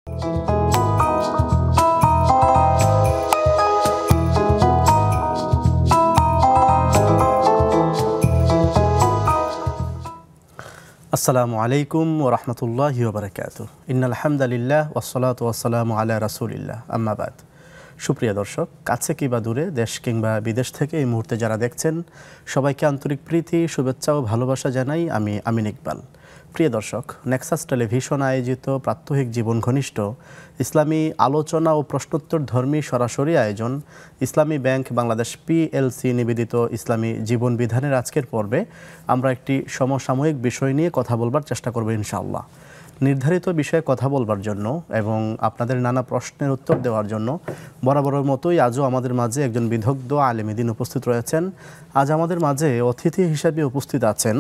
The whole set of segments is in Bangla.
আসসালামু আলাইকুম ওয়া রাহমাতুল্লাহি ওয়া বারাকাতুহু। ইন্নাল হামদালিল্লাহ ওয়াসসালাতু ওয়াসসালামু আলা রাসূলিল্লাহ, আম্মা বাদ। সুপ্রিয় দর্শক, কাছে কিংবা দূরে, দেশ কিংবা বিদেশ থেকে এই মুহূর্তে যারা দেখছেন, সবাইকে আন্তরিক প্রীতি, শুভেচ্ছা ও ভালোবাসা জানাই আমি আমিন ইকবাল। প্রিয় দর্শক, নেক্সাস টেলিভিশন আয়োজিত প্রাত্যহিক জীবন ঘনিষ্ঠ ইসলামী আলোচনা ও প্রশ্নোত্তর ধর্মী সরাসরি আয়োজন ইসলামী ব্যাংক বাংলাদেশ পিএলসি নিবেদিত ইসলামী জীবন বিধানের আজকের পর্বে আমরা একটি সমসাময়িক বিষয় নিয়ে কথা বলবার চেষ্টা করব ইনশাআল্লাহ। নির্ধারিত বিষয়ে কথা বলবার জন্য এবং আপনাদের নানা প্রশ্নের উত্তর দেওয়ার জন্য বরাবরের মতোই আজও আমাদের মাঝে একজন বিদগ্ধ আলেম দ্বীন উপস্থিত রয়েছেন। আজ আমাদের মাঝে অতিথি হিসেবে উপস্থিত আছেন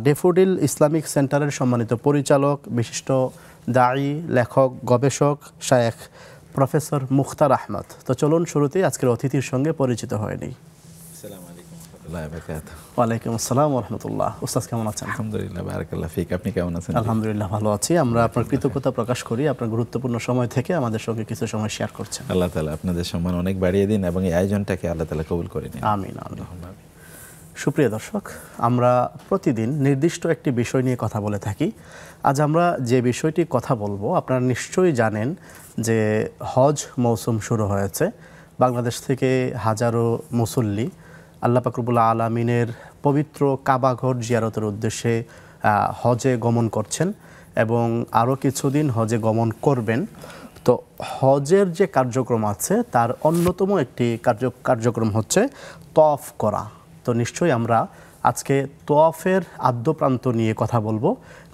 ডেফোডিল ইসলামিক সেন্টারের সম্মানিত পরিচালক, বিশিষ্ট দায়ী, লেখক, গবেষক, শায়েখ প্রফেসর মুখতার আহমদ। তো চলুন শুরুতেই আজকের অতিথির সঙ্গে পরিচিত হয়ে নিই। ওয়ালাইকুম আসসালাম ওয়া রাহমাতুল্লাহ। উস্তাদ কেমন আছেন? আলহামদুলিল্লাহ, বারাকাল্লাহ ফিক। আপনি কেমন আছেন? আলহামদুলিল্লাহ ভালো আছি। আমরা আপনার কৃতজ্ঞতা প্রকাশ করি আপনার গুরুত্বপূর্ণ সময় থেকে আমাদের সঙ্গে কিছু সময় শেয়ার করছেন। আল্লাহ তাআলা আপনাদের সম্মান অনেক বাড়িয়ে দিন এবং এই আয়োজনটাকে আল্লাহ তাআলা কবুল করে নিন। আমিন আমিন। সুপ্রিয় দর্শক, আমরা প্রতিদিন নির্দিষ্ট একটি বিষয় নিয়ে কথা বলে থাকি। আজ আমরা যে বিষয়টি কথা বলবো, আপনারা নিশ্চয়ই জানেন যে হজ মৌসুম শুরু হয়েছে। বাংলাদেশ থেকে হাজারো মুসল্লি আল্লাহ পাক রব্বুল আলামিনের পবিত্র কাবাঘর জিয়ারতের উদ্দেশ্যে হজে গমন করছেন এবং আরও কিছুদিন হজে গমন করবেন। তো হজের যে কার্যক্রম আছে তার অন্যতম একটি কার্যক্রম হচ্ছে তওয়াফ করা। তো নিশ্চয়ই আমরা আজকে তওয়াফের আদ্যপ্রান্ত নিয়ে কথা বলবো।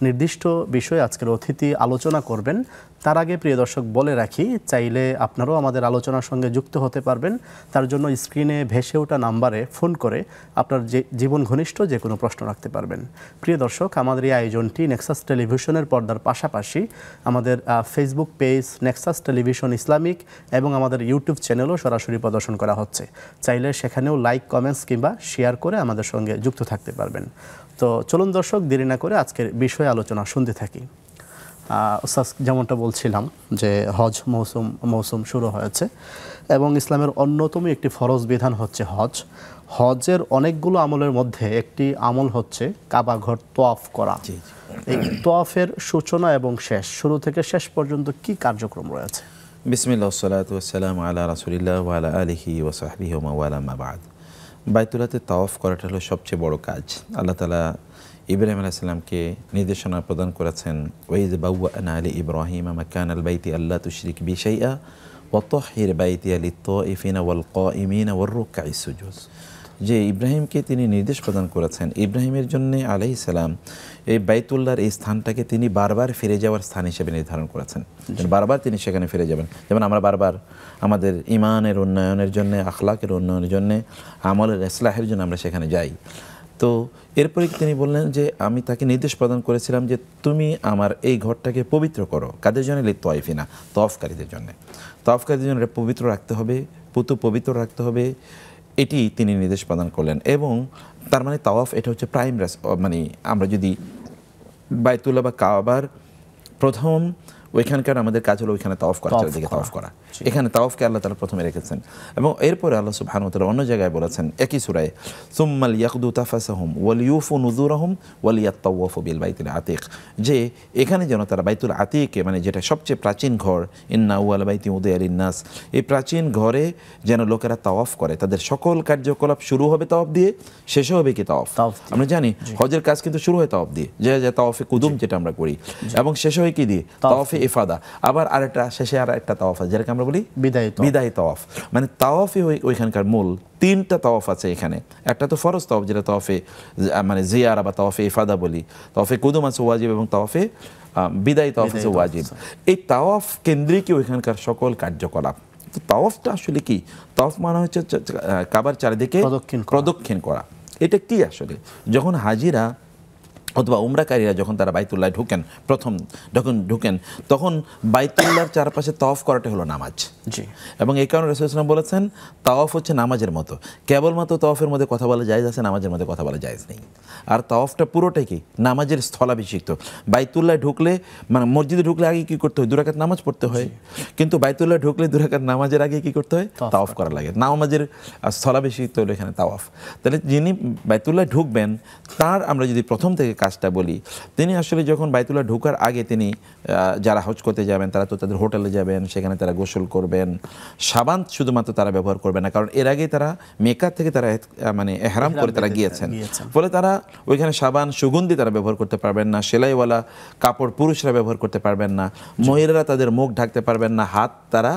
নির্দিষ্ট বিষয়ে আজকের অতিথি আলোচনা করবেন। তার আগে প্রিয় দর্শক বলে রাখি, চাইলে আপনারাও আমাদের আলোচনার সঙ্গে যুক্ত হতে পারবেন। তার জন্য স্ক্রিনে ভেসে ওঠা নাম্বারে ফোন করে আপনার যে জীবন ঘনিষ্ঠ যে কোনো প্রশ্ন রাখতে পারবেন। প্রিয় দর্শক, আমাদের এই আয়োজনটি নেক্সাস টেলিভিশনের পর্দার পাশাপাশি আমাদের Facebook page Nexus television Islamic এবং আমাদের ইউটিউব চ্যানেলও সরাসরি প্রদর্শন করা হচ্ছে। চাইলে সেখানেও লাইক, কমেন্টস কিংবা শেয়ার করে আমাদের সঙ্গে যুক্ত থাকতে পারবেন। তো চলুন দর্শক, দেরি না করে আজকের বিষয়ে আলোচনা শুনতে থাকি। উস্তাদ, যেমনটা বলছিলাম যে হজ মৌসুম শুরু হয়েছে এবং ইসলামের অন্যতম একটি ফরজ বিধান হচ্ছে হজ। হজের অনেকগুলো আমলের মধ্যে একটি আমল হচ্ছে কাবাঘর তওয়াফ করা। এই তওয়াফের সূচনা এবং শেষ, শুরু থেকে শেষ পর্যন্ত কি কার্যক্রম রয়েছে? বিসমিল্লাহ ওয়াসসালাতু ওয়াসসালামু আলা রাসূলিল্লাহ ওয়া আলা আলিহি ওয়া সাহবিহি ওয়া মাওয়ালা, মা বাদ। বাইতুল্লাহতে তাওয়াফ করাটা হলো সবচেয়ে বড় কাজ। আল্লাহ তাআলা ইব্রাহিম আলাইহিস সালামকে নির্দেশনা প্রদান করেছেন, ওয়াইজ বাওয়া'না আলি ইব্রাহিম মাকানাল বাইতি আল্লা তুশরিক বি শাইআ ওয়া তাহহির বাইতিয়া লিত-তাইফিনা ওয়াল কাইমিনা ওয়ার রুকআইস সুজুদ। যে ইব্রাহিমকে তিনি নির্দেশ প্রদান করেছেন, ইব্রাহিমের জন্য আলাইহিস সালাম এই বাইতুল্লাহর এই স্থানটাকে তিনি বারবার ফিরে যাওয়ার স্থান হিসেবে নির্ধারণ করেছেন। বারবার তিনি সেখানে ফিরে যাবেন। যেমন আমরা বারবার আমাদের ইমানের উন্নয়নের জন্য, আখলাকের উন্নয়নের জন্য, আমলের ইসলাহের জন্য আমরা সেখানে যাই। তো এরপরে তিনি বললেন যে আমি তাকে নির্দেশ প্রদান করেছিলাম যে তুমি আমার এই ঘরটাকে পবিত্র করো। কাদের জন্য? লিত-তাইফিনা, তওয়াফকারীদের জন্য। তওয়াফকারীদের জন্য পবিত্র রাখতে হবে, পবিত্র রাখতে হবে, এটি তিনি নির্দেশ প্রদান করলেন। এবং তার মানে তাওয়াফ এটা হচ্ছে প্রাইম, মানে আমরা যদি বাইতুল্লাহ বা কাবার প্রথম ওইখানকার আমাদের কাজ হলো ওইখানে তাওয়াফ করা, চারিদিকে তাওয়াফ করা। এখানে তাওয়াফকে আল্লাহ তাআলা প্রথমে রেখেছেন এবং এরপরে আল্লাহ সুবহানাহু ওয়া তাআলা অন্য জায়গায় বলেছেন একই সূরায়, সুম্মা লিয়াকদু তাফাসাহুম ওয়া লিউফু নুযুরহুম ওয়া লিয়াতাওয়াফু বিল বাইতিল আতীক, যে এখানে যেন তারা বাইতুল আতীকে, মানে যেটা সবচেয়ে প্রাচীন ঘর, ইন্না আউয়ালা বাইতি উদিয়া লিন-নাস, এই প্রাচীন ঘরে যেন লোকেরা তাওয়াফ করে। তাদের সকল কার্যকলাপ শুরু হবে তাওয়াফ দিয়ে, শেষও হবে কি তাওয়াফ। আমরা জানি হজের কাজ কিন্তু শুরু হয় তাওয়াফ দিয়ে, যে তাওয়াফে কুদুম যেটা আমরা করি, এবং শেষ হয় কি দিয়ে? তাওয়াফে ইফাদা। আবার আরেকটা শেষে আর একটা তাওয়াফ আছে যেটাকে আমরা বলি বিদায়ী তাওয়াফ। মানে তাওয়াফে ওইখানকার মূল তিনটা তাওয়াফ আছে এখানে। একটা তো ফরজ তাওয়াফ, যেটা তাওয়াফে মানে জিয়ারা বা তাওয়াফে ইফাদা বলি, তাওয়াফে কুদুম আছে ওয়াজিব, এবং তাওয়াফে বিদায়ী তাওয়াফ আছে ওয়াজিব। এই তাওয়াফ কেন্দ্রিক ওইখানকার সকল কার্যকলাপ। তো তাওয়াফটা আসলে কি? তাওয়াফ মানে হচ্ছে কাবার চারিদিকে প্রদক্ষিণ করা। এটা কি আসলে? যখন হাজিরা অথবা উমরাকারীরা যখন তারা বাইতুল্লাহ ঢুকেন, যখন ঢুকেন তখন বাইতুল্লাহর চারপাশে তাওয়াফ করাটা হলো নামাজ। জি। এবং এই কারণে রাসূলুল্লাহ সাল্লাল্লাহু আলাইহি ওয়াসাল্লাম বলেছেন তাওয়াফ হচ্ছে নামাজের মতো, কেবলমাত্র তাওয়াফের মধ্যে কথা বলা জায়েজ আছে, নামাজের মধ্যে কথা বলা জায়েজ নেই। আর তাওয়াফটা পুরোটাই কি নামাজের স্থলাভিষিক্ত। বাইতুল্লাহ ঢুকলে মানে মসজিদে ঢুকলে আগে কি করতে হয়? 2 রাকাত নামাজ পড়তে হয়, কিন্তু বাইতুল্লাহ ঢুকলে 2 রাকাত নামাজের আগে কি করতে হয়? তাওয়াফ করা লাগে। নামাজের স্থলাভিষিক্ত হলো এখানে তাওয়াফ। তাহলে যিনি বাইতুল্লাহ ঢুকবেন তার আমরা যদি প্রথম থেকে কাজটা বলি, তিনি আসলে যখন বাইতুল্লাহ ঢোকার আগে তিনি যারা হজ করতে যাবেন তারা তো তাদের হোটেলে যাবেন, সেখানে তারা গোসল করবেন। সাবান শুধুমাত্র তারা ব্যবহার করবেন না, কারণ এর আগে তারা মেকা থেকে তারা মানে এহরাম করে তারা গিয়েছেন, ফলে তারা ওইখানে সাবান সুগন্ধি তারা ব্যবহার করতে পারবেন না। সেলাইওয়ালা কাপড় পুরুষরা ব্যবহার করতে পারবেন না, মহিলারা তাদের মুখ ঢাকতে পারবেন না, হাত তারা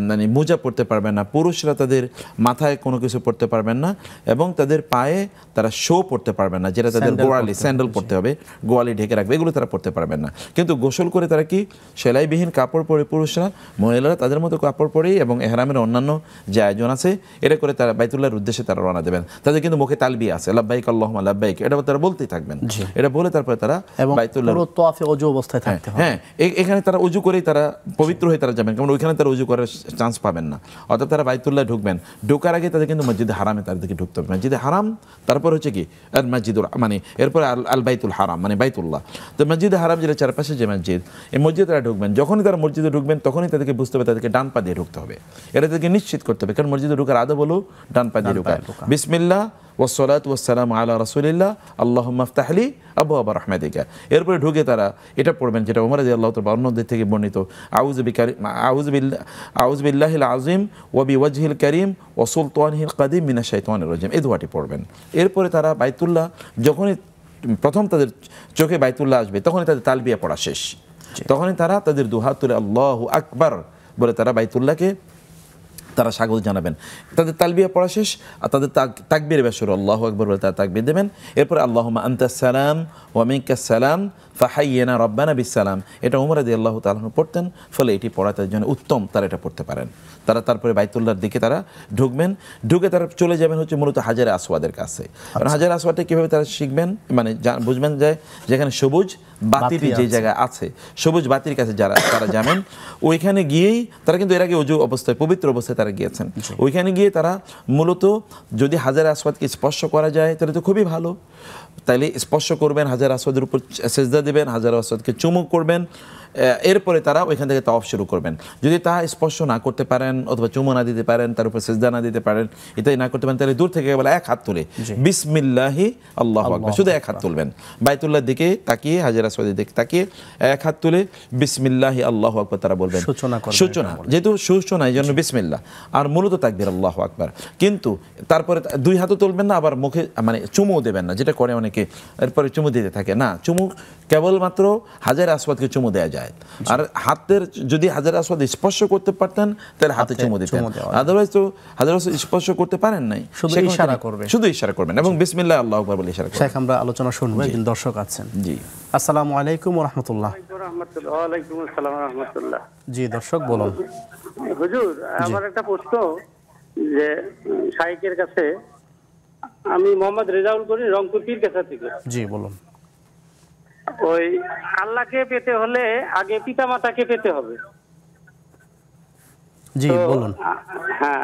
মানে মোজা পরতে পারবেন না, পুরুষরা তাদের মাথায় কোনো কিছু পরতে পারবেন না, এবং তাদের পায়ে তারা শো পরতে পারবেন না, যেটা তাদের গোয়ালি স্যান্ডেল পরতে হবে, গোয়ালি ঢেকে রাখবে, এগুলো তারা পরতে পারবেন না। কিন্তু গোসল করে তারা কি সেলাইবিহীন কাপড় পরে পুরুষরা, মহিলারা তাদের মতো কাপড় পরেই এবং এহরামের অন্যান্য যে আয়োজন আছে এটা করে তারা বাইতুল্লাহর উদ্দেশ্যে তারা রওনা দেবেন। তাদের কিন্তু মুখে তালবিয়া আছে, লাব্বাইক আল্লাহুম্মা লাব্বাইক, এটা তারা বলতেই থাকবেন। এটা বলে তারপরে তারা বাইতুল্লাহর পুরো তাওয়াফে ওযু অবস্থায় থাকতে হবে। হ্যাঁ, এখানে তারা ওযু করেই তারা পবিত্র হয়ে তারা যাবেন, কারণ ওইখানে তারা ওযু করার চান্স পাবেন না। অর্থাৎ তারা বাইতুল্লাহ ঢুকবেন, ঢোকার আগে তাদের কিন্তু মসজিদে হারামে তাদেরকে ঢুকতে হবে। মসজিদে হারাম, তারপর হচ্ছে কি আল মসজিদুল মানে এরপরে আল বাইতুল হারাম মানে বাইতুল্লাহ। তো মসজিদে হারাম যেটা চারপাশে যে মসজিদ, এই মসজিদে তারা ঢুকবেন। যখনই তারা মসজিদে ঢুকবেন তখনই তাদেরকে বুঝতে হবে তাদেরকে ডান পা দিয়ে ঢুকতে হবে। এটা তাদেরকে নিশ্চিত করতে হবে, কারণ মসজিদে ঢুকার আদব হলো ডান পা দিয়ে ঢুকা। বিসমিল্লাহ ওয়াসসালাতু ওয়াসসালামু আলা রাসূলিল্লাহ আল্লাহুম্মা ইফতাহ লি আবওয়াবা রাহমাতিকা। এরপরে ঢুকে তারা এটা পড়বেন যেটা ওমর রাদিয়াল্লাহু তাআলা অন্যদের থেকে বর্ণিত, আউযু বিল্লাহিল আযীম ওয়া বিওয়াজহিল কারীম ওয়া সুলতানিহিল কাদীম মিনাশ শাইতানির রাজীম, এই দোয়াটি পড়বেন। এরপরে তারা বাইতুল্লাহ যখনই প্রথম তাদের চোখে বাইতুল্লাহ আসবে তখনই তাদের তালবিয়া পড়া শেষ, তখনই তারা তাদের দুহাত তুলে আল্লাহু আকবার বলে তারা বাইতুল্লাহকে তারা স্বাগত জানাবেন। তাদের তালবিয়া পড়া শেষ আর তাদের তাকবীর বেশর আল্লাহু আকবার বলে তারা তাকবীর দেবেন। এরপর আল্লাহুম্মা আনতাস সালাম ওয়া মিনকাস সালাম ফাহাইয়িনা রাব্বানা বিসসালাম, এটা ওমর রাদিয়াল্লাহু তাআলা পড়তেন, ফলে এটি পড়া তাদের জন্য উত্তম, তারা এটা পড়তে পারেন। তারা তারপরে বাইতুল্লাহর দিকে তারা ঢুকবেন, ঢুকে তারা চলে যাবেন হচ্ছে মূলত হাজারে আসওয়াদের কাছে। কারণ হাজারে আসওয়াদটা কীভাবে তারা শিখবেন মানে বুঝবেন যায় যেখানে সবুজ বাতিটি যে জায়গায় আছে, সবুজ বাতির কাছে যারা তারা যাবেন, ওইখানে গিয়েই তারা কিন্তু এর আগে ওযু অবস্থায় পবিত্র অবস্থায় তারা গিয়েছেন। ওইখানে গিয়ে তারা মূলত যদি হাজারে আসওয়াদকে স্পর্শ করা যায় তাহলে তো খুবই ভালো, তাইলে স্পর্শ করবেন, হাজার আসওয়াদের উপর সেজদা দেবেন, হাজার আসওয়াদকে চুমু করবেন। এরপরে তারা ওইখান থেকে তাওয়াফ শুরু করবেন। যদি তা স্পর্শ না করতে পারেন অথবা চুমু না দিতে পারেন, তার উপর সেজদা না দিতে পারেন, এটাই না করতে পারেন, তাহলে দূর থেকে বলে এক হাত তুলে বিসমিল্লাহি আল্লাহু আকবার, শুধু এক হাত তুলবেন, বাইতুল্লাহর দিকে তাকিয়ে হাজার আসওয়াদের দিকে তাকিয়ে এক হাত তুলে বিসমিল্লাহি আল্লাহু আকবার তারা বলবেন। সূচনা যেহেতু সূচনা এই জন্য বিসমিল্লাহ, আর মূলত তাকবীর আল্লাহু আকবার। কিন্তু তারপরে 2 হাতও তুলবেন না, আবার মুখে মানে চুমুও দেবেন না, যেটা করে অনেকে এরপরে চুমু দিতে থাকে না। চুমু কেবলমাত্র হাজার আসওয়াদকে চুমু দেওয়া যায়, আর হাতের যদি হাজার আসওয়াদ স্পর্শ করতে পারতেন তাহলে হাতে চুমু দিতেন, আদারওয়াইজ তো হাজার আসওয়াদ স্পর্শ করতে পারেন নাই, শুধু ইশারা করবেন এবং বিসমিল্লাহ আল্লাহু আকবার বলে ইশারা করবেন। শেখ আমরা আলোচনা শুনবো, একজন দর্শক আছেন। জি, আসসালামু আলাইকুম ওয়া রাহমাতুল্লাহ। ওয়া আলাইকুম আসসালাম ওয়া রাহমাতুল্লাহ। জি দর্শক বলুন। হুজুর, আমার একটা প্রশ্ন, যে শাইখের কাছে, আমি মোহাম্মদ রেজাউল করি রংপুর পীরগাছা থেকে। জি বলুন। ওই আল্লাহকে পেতে হলে আগে পিতামাতাকে পেতে হবে। জি বলুন। হ্যাঁ,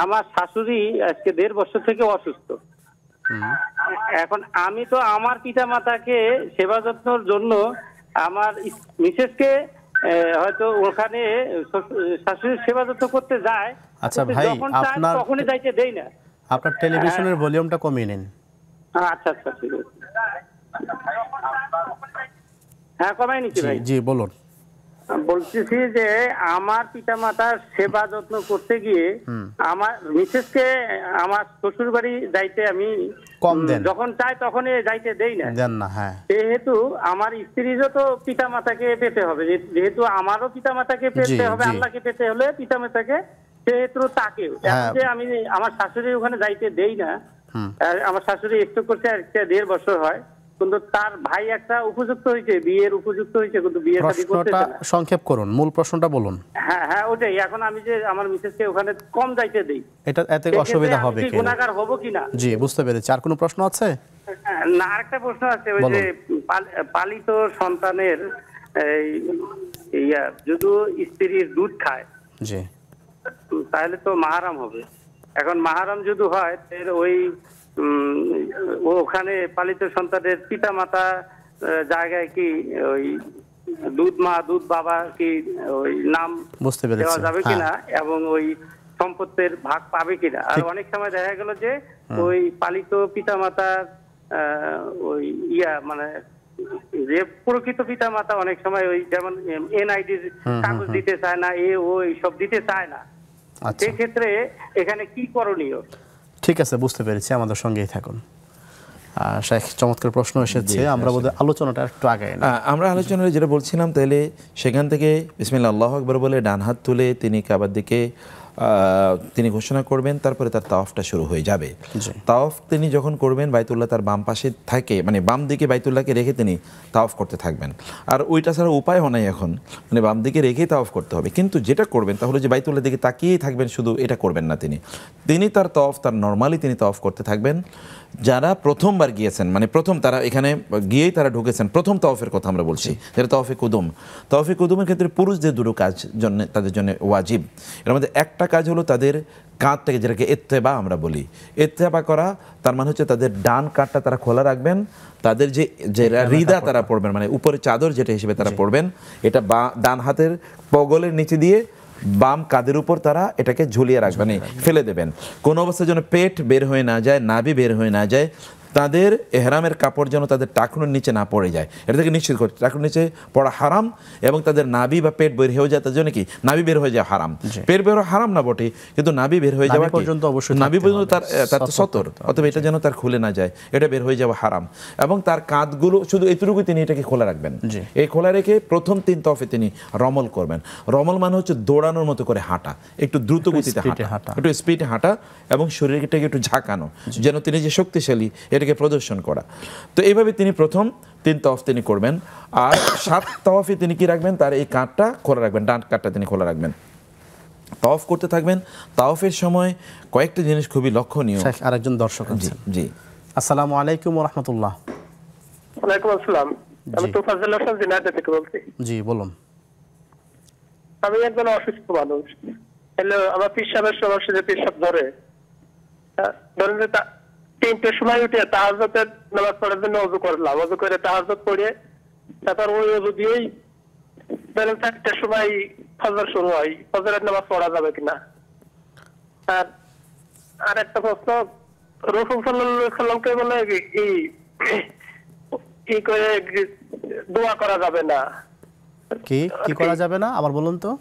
আমার শাশুড়ি আজকে 1.5 বছর থেকে অসুস্থ। এখন আমি তো আমার পিতামাতাকে সেবা যত্নের জন্য আমার মিসেসকে হয়তো ওখানে শাশুড়ির সেবা যত্ন করতে যায়। আচ্ছা ভাই, আপনার তখনই যাইতে দেই না। আপনার টেলিভিশনের ভলিউমটা কমিয়ে নিন। আচ্ছা আচ্ছা, ঠিক আছে। হ্যাঁ, কমাই নিচ্ছি ভাই। জি বলুন। বলতেছি যে আমার পিতামাতার সেবা যত্ন করতে গিয়ে আমার মিসেসকে আমার শ্বশুর বাড়ি যাইতে আমি কম দেন, যখন চাই তখনই যাইতে দেই না। দেন না। হ্যাঁ, যেহেতু আমার স্ত্রীরও তো পিতামাতাকে পেতে হবে, যেহেতু আমারও পিতামাতাকে পেতে হবে, আল্লাহকে পেতে হলে পিতামাতাকে, সেহেতু তাকেও যে আমি আমার শাশুড়ি ওখানে যাইতে দেই না। আমার শাশুড়ি স্ট্রোক করতে 1.5 বছর হয়, কিন্তু তার ভাই একটা উপযুক্ত হয়েছে, বিয়ের উপযুক্ত হয়েছে, কিন্তু বিয়ে শাদী করতেছে প্রশ্নটা না। সংক্ষেপ করুন, মূল প্রশ্নটা বলুন। হ্যাঁ হ্যাঁ, ওটাই। এখন আমি যে আমার মিসেসকে ওখানে কম যাইতে দেই, এটা এতে সেক্ষেত্রে অসুবিধা আমি হবে কি কিনা? গুনাহগার হব কিনা? জি, বুঝতে পেরেছি। আর কোনো প্রশ্ন আছে? না, আরেকটা প্রশ্ন আছে। ওই বলুন। যে পালিত সন্তানের এই যদি স্ত্রীর দুধ খায়, জি, তাহলে তো মাহারাম হবে। এখন মাহারাম যদি হয়, তাহলে ওই ওখানে পালিত সন্তানের পিতা মাতা জায়গায় কি ওই দুধ মা দুধ বাবা কি ওই নাম বুঝতে পেরেছি। দেওয়া যাবে কিনা, এবং ওই সম্পত্তির ভাগ পাবে কিনা? আর অনেক সময় দেখা গেল যে ওই পালিত পিতা মাতার ওই মানে যে প্রকৃত পিতা মাতা অনেক সময় ওই যেমন এনআইডির কাগজ দিতে চায় না, ওই সব দিতে চায় না। আচ্ছা, সেক্ষেত্রে এখানে কি করণীয়? ঠিক আছে, বুঝতে পেরেছি। আমাদের সঙ্গেই থাকুন। শেখ, চমৎকার প্রশ্ন এসেছে। আমরা বোধহয় আলোচনাটা একটু আগে আমরা আলোচনায় যেটা বলছিলাম, তাহলে সেখান থেকে বিসমিল্লাহ আল্লাহু আকবার বলে ডান হাত তুলে তিনি কাবার দিকে তিনি ঘোষণা করবেন, তারপরে তার তাওয়াফটা শুরু হয়ে যাবে। তাওয়াফ তিনি যখন করবেন, বাইতুল্লাহ তার বাম পাশে থাকে, মানে বাম দিকে বাইতুল্লাহকে রেখে তিনি তাওয়াফ করতে থাকবেন। আর ওইটা ছাড়া উপায়ও নাই এখন, মানে বাম দিকে রেখেই তাওয়াফ করতে হবে। কিন্তু যেটা করবেন তাহলে যে বাইতুল্লাহ দিকে তাকিয়েই থাকবেন শুধু, এটা করবেন না। তিনি তার তাওয়াফ, তার নর্মালি তিনি তাওয়াফ করতে থাকবেন। যারা প্রথমবার গিয়েছেন, মানে প্রথম তারা এখানে গিয়েই তারা ঢুকেছেন, প্রথম তাওয়াফের কথা আমরা বলছি, যেটা তাওয়াফে কুদুম। তাওয়াফে কুদুমের ক্ষেত্রে পুরুষদের দুটো কাজ জন্য তাদের জন্য ওয়াজিব। এর মধ্যে একটা কাজ হলো তাদের কাঁধ থেকে, যেটাকে ইত্তেবা আমরা বলি, ইত্তেবা করা। তার মানে হচ্ছে তাদের ডান কাঁধটা তারা খোলা রাখবেন, তাদের যে রিদা তারা পড়বেন, মানে উপরে চাদর যেটা হিসেবে তারা পড়বেন, এটা ডান হাতের পগলের নিচে দিয়ে বাম কাঁধের উপর তারা এটাকে ঝুলিয়ে রাখবেন, ফেলে দেবেন। কোনো অবস্থায় যেন পেট বের হয়ে না যায়, নাভি বের হয়ে না যায়। তাদের এহরামের কাপড় যেন তাদের টাকনুর নিচে না পড়ে যায়, এটা থেকে নিশ্চিত করতে। টাকনুর নিচে পড়া হারাম, এবং তাদের নাভি বা পেট বের হয়ে যায়, তার জন্য কি নাভি বের হয়ে যাওয়া হারাম। পেট বের হওয়া হারাম না বটে, কিন্তু নাভি বের হয়ে যাওয়া পর্যন্ত অবশ্যই, নাভি পর্যন্ত তার সতর, অথবা এটা যেন তার খুলে না যায়, এটা বের হয়ে যাওয়া হারাম। এবং তার কাঁধগুলো শুধু এতটুকু তিনি এটাকে খোলা রাখবেন। এই খোলা রেখে প্রথম 3 তাওয়াফে তিনি রমল করবেন। রমল মানে হচ্ছে দৌড়ানোর মতো করে হাঁটা, একটু দ্রুত গতিতে হাঁটা, একটু স্পিডে হাঁটা, এবং শরীরটাকে একটু ঝাঁকানো, যেন তিনি যে শক্তিশালী এটাকে প্রদর্শন করা। তো এইভাবে তিনি প্রথম 3 তাওয়াফ তিনি করবেন। আর 7 তাওয়াফে তিনি কি রাখবেন, তার এই কাঁধটা খোলা রাখবেন, ডান কাঁধটা তিনি খোলা রাখবেন, তাওয়াফ করতে থাকবেন। তাওয়াফের সময় কয়েকটা জিনিস খুবই লক্ষণীয়। আরেকজন দর্শক আছেন। জি, আসসালামু আলাইকুম ওয়া রাহমাতুল্লাহ। ওয়ালাইকুম আসসালাম। আমি তোফাজ্জল হোসেন জিনাইদহ থেকে বলছি। জি, বলুন। আমি একজন অসুস্থ মানুষ। আমার পেশাবের সমস্যা, যে পেশাব ধরে, ধরেন যে 3টের সময় উঠে তাহাজ্জুদের নামাজ পড়ার জন্য ওযু করলাম, ওযু করে তাহাজ্জুদ পড়ে তারপর ওই ওযু দিয়েই ধরেন 4টের সময় ফজর শুরু হয়, ফজরের নামাজ পড়া যাবে কিনা? আর একটা প্রশ্ন, রাসূল সাল্লাল্লাহু আলাইহি সাল্লামকে বলে কি করে দোয়া করা যাবে না? কি করা যাবে না, আবার বলুন তো।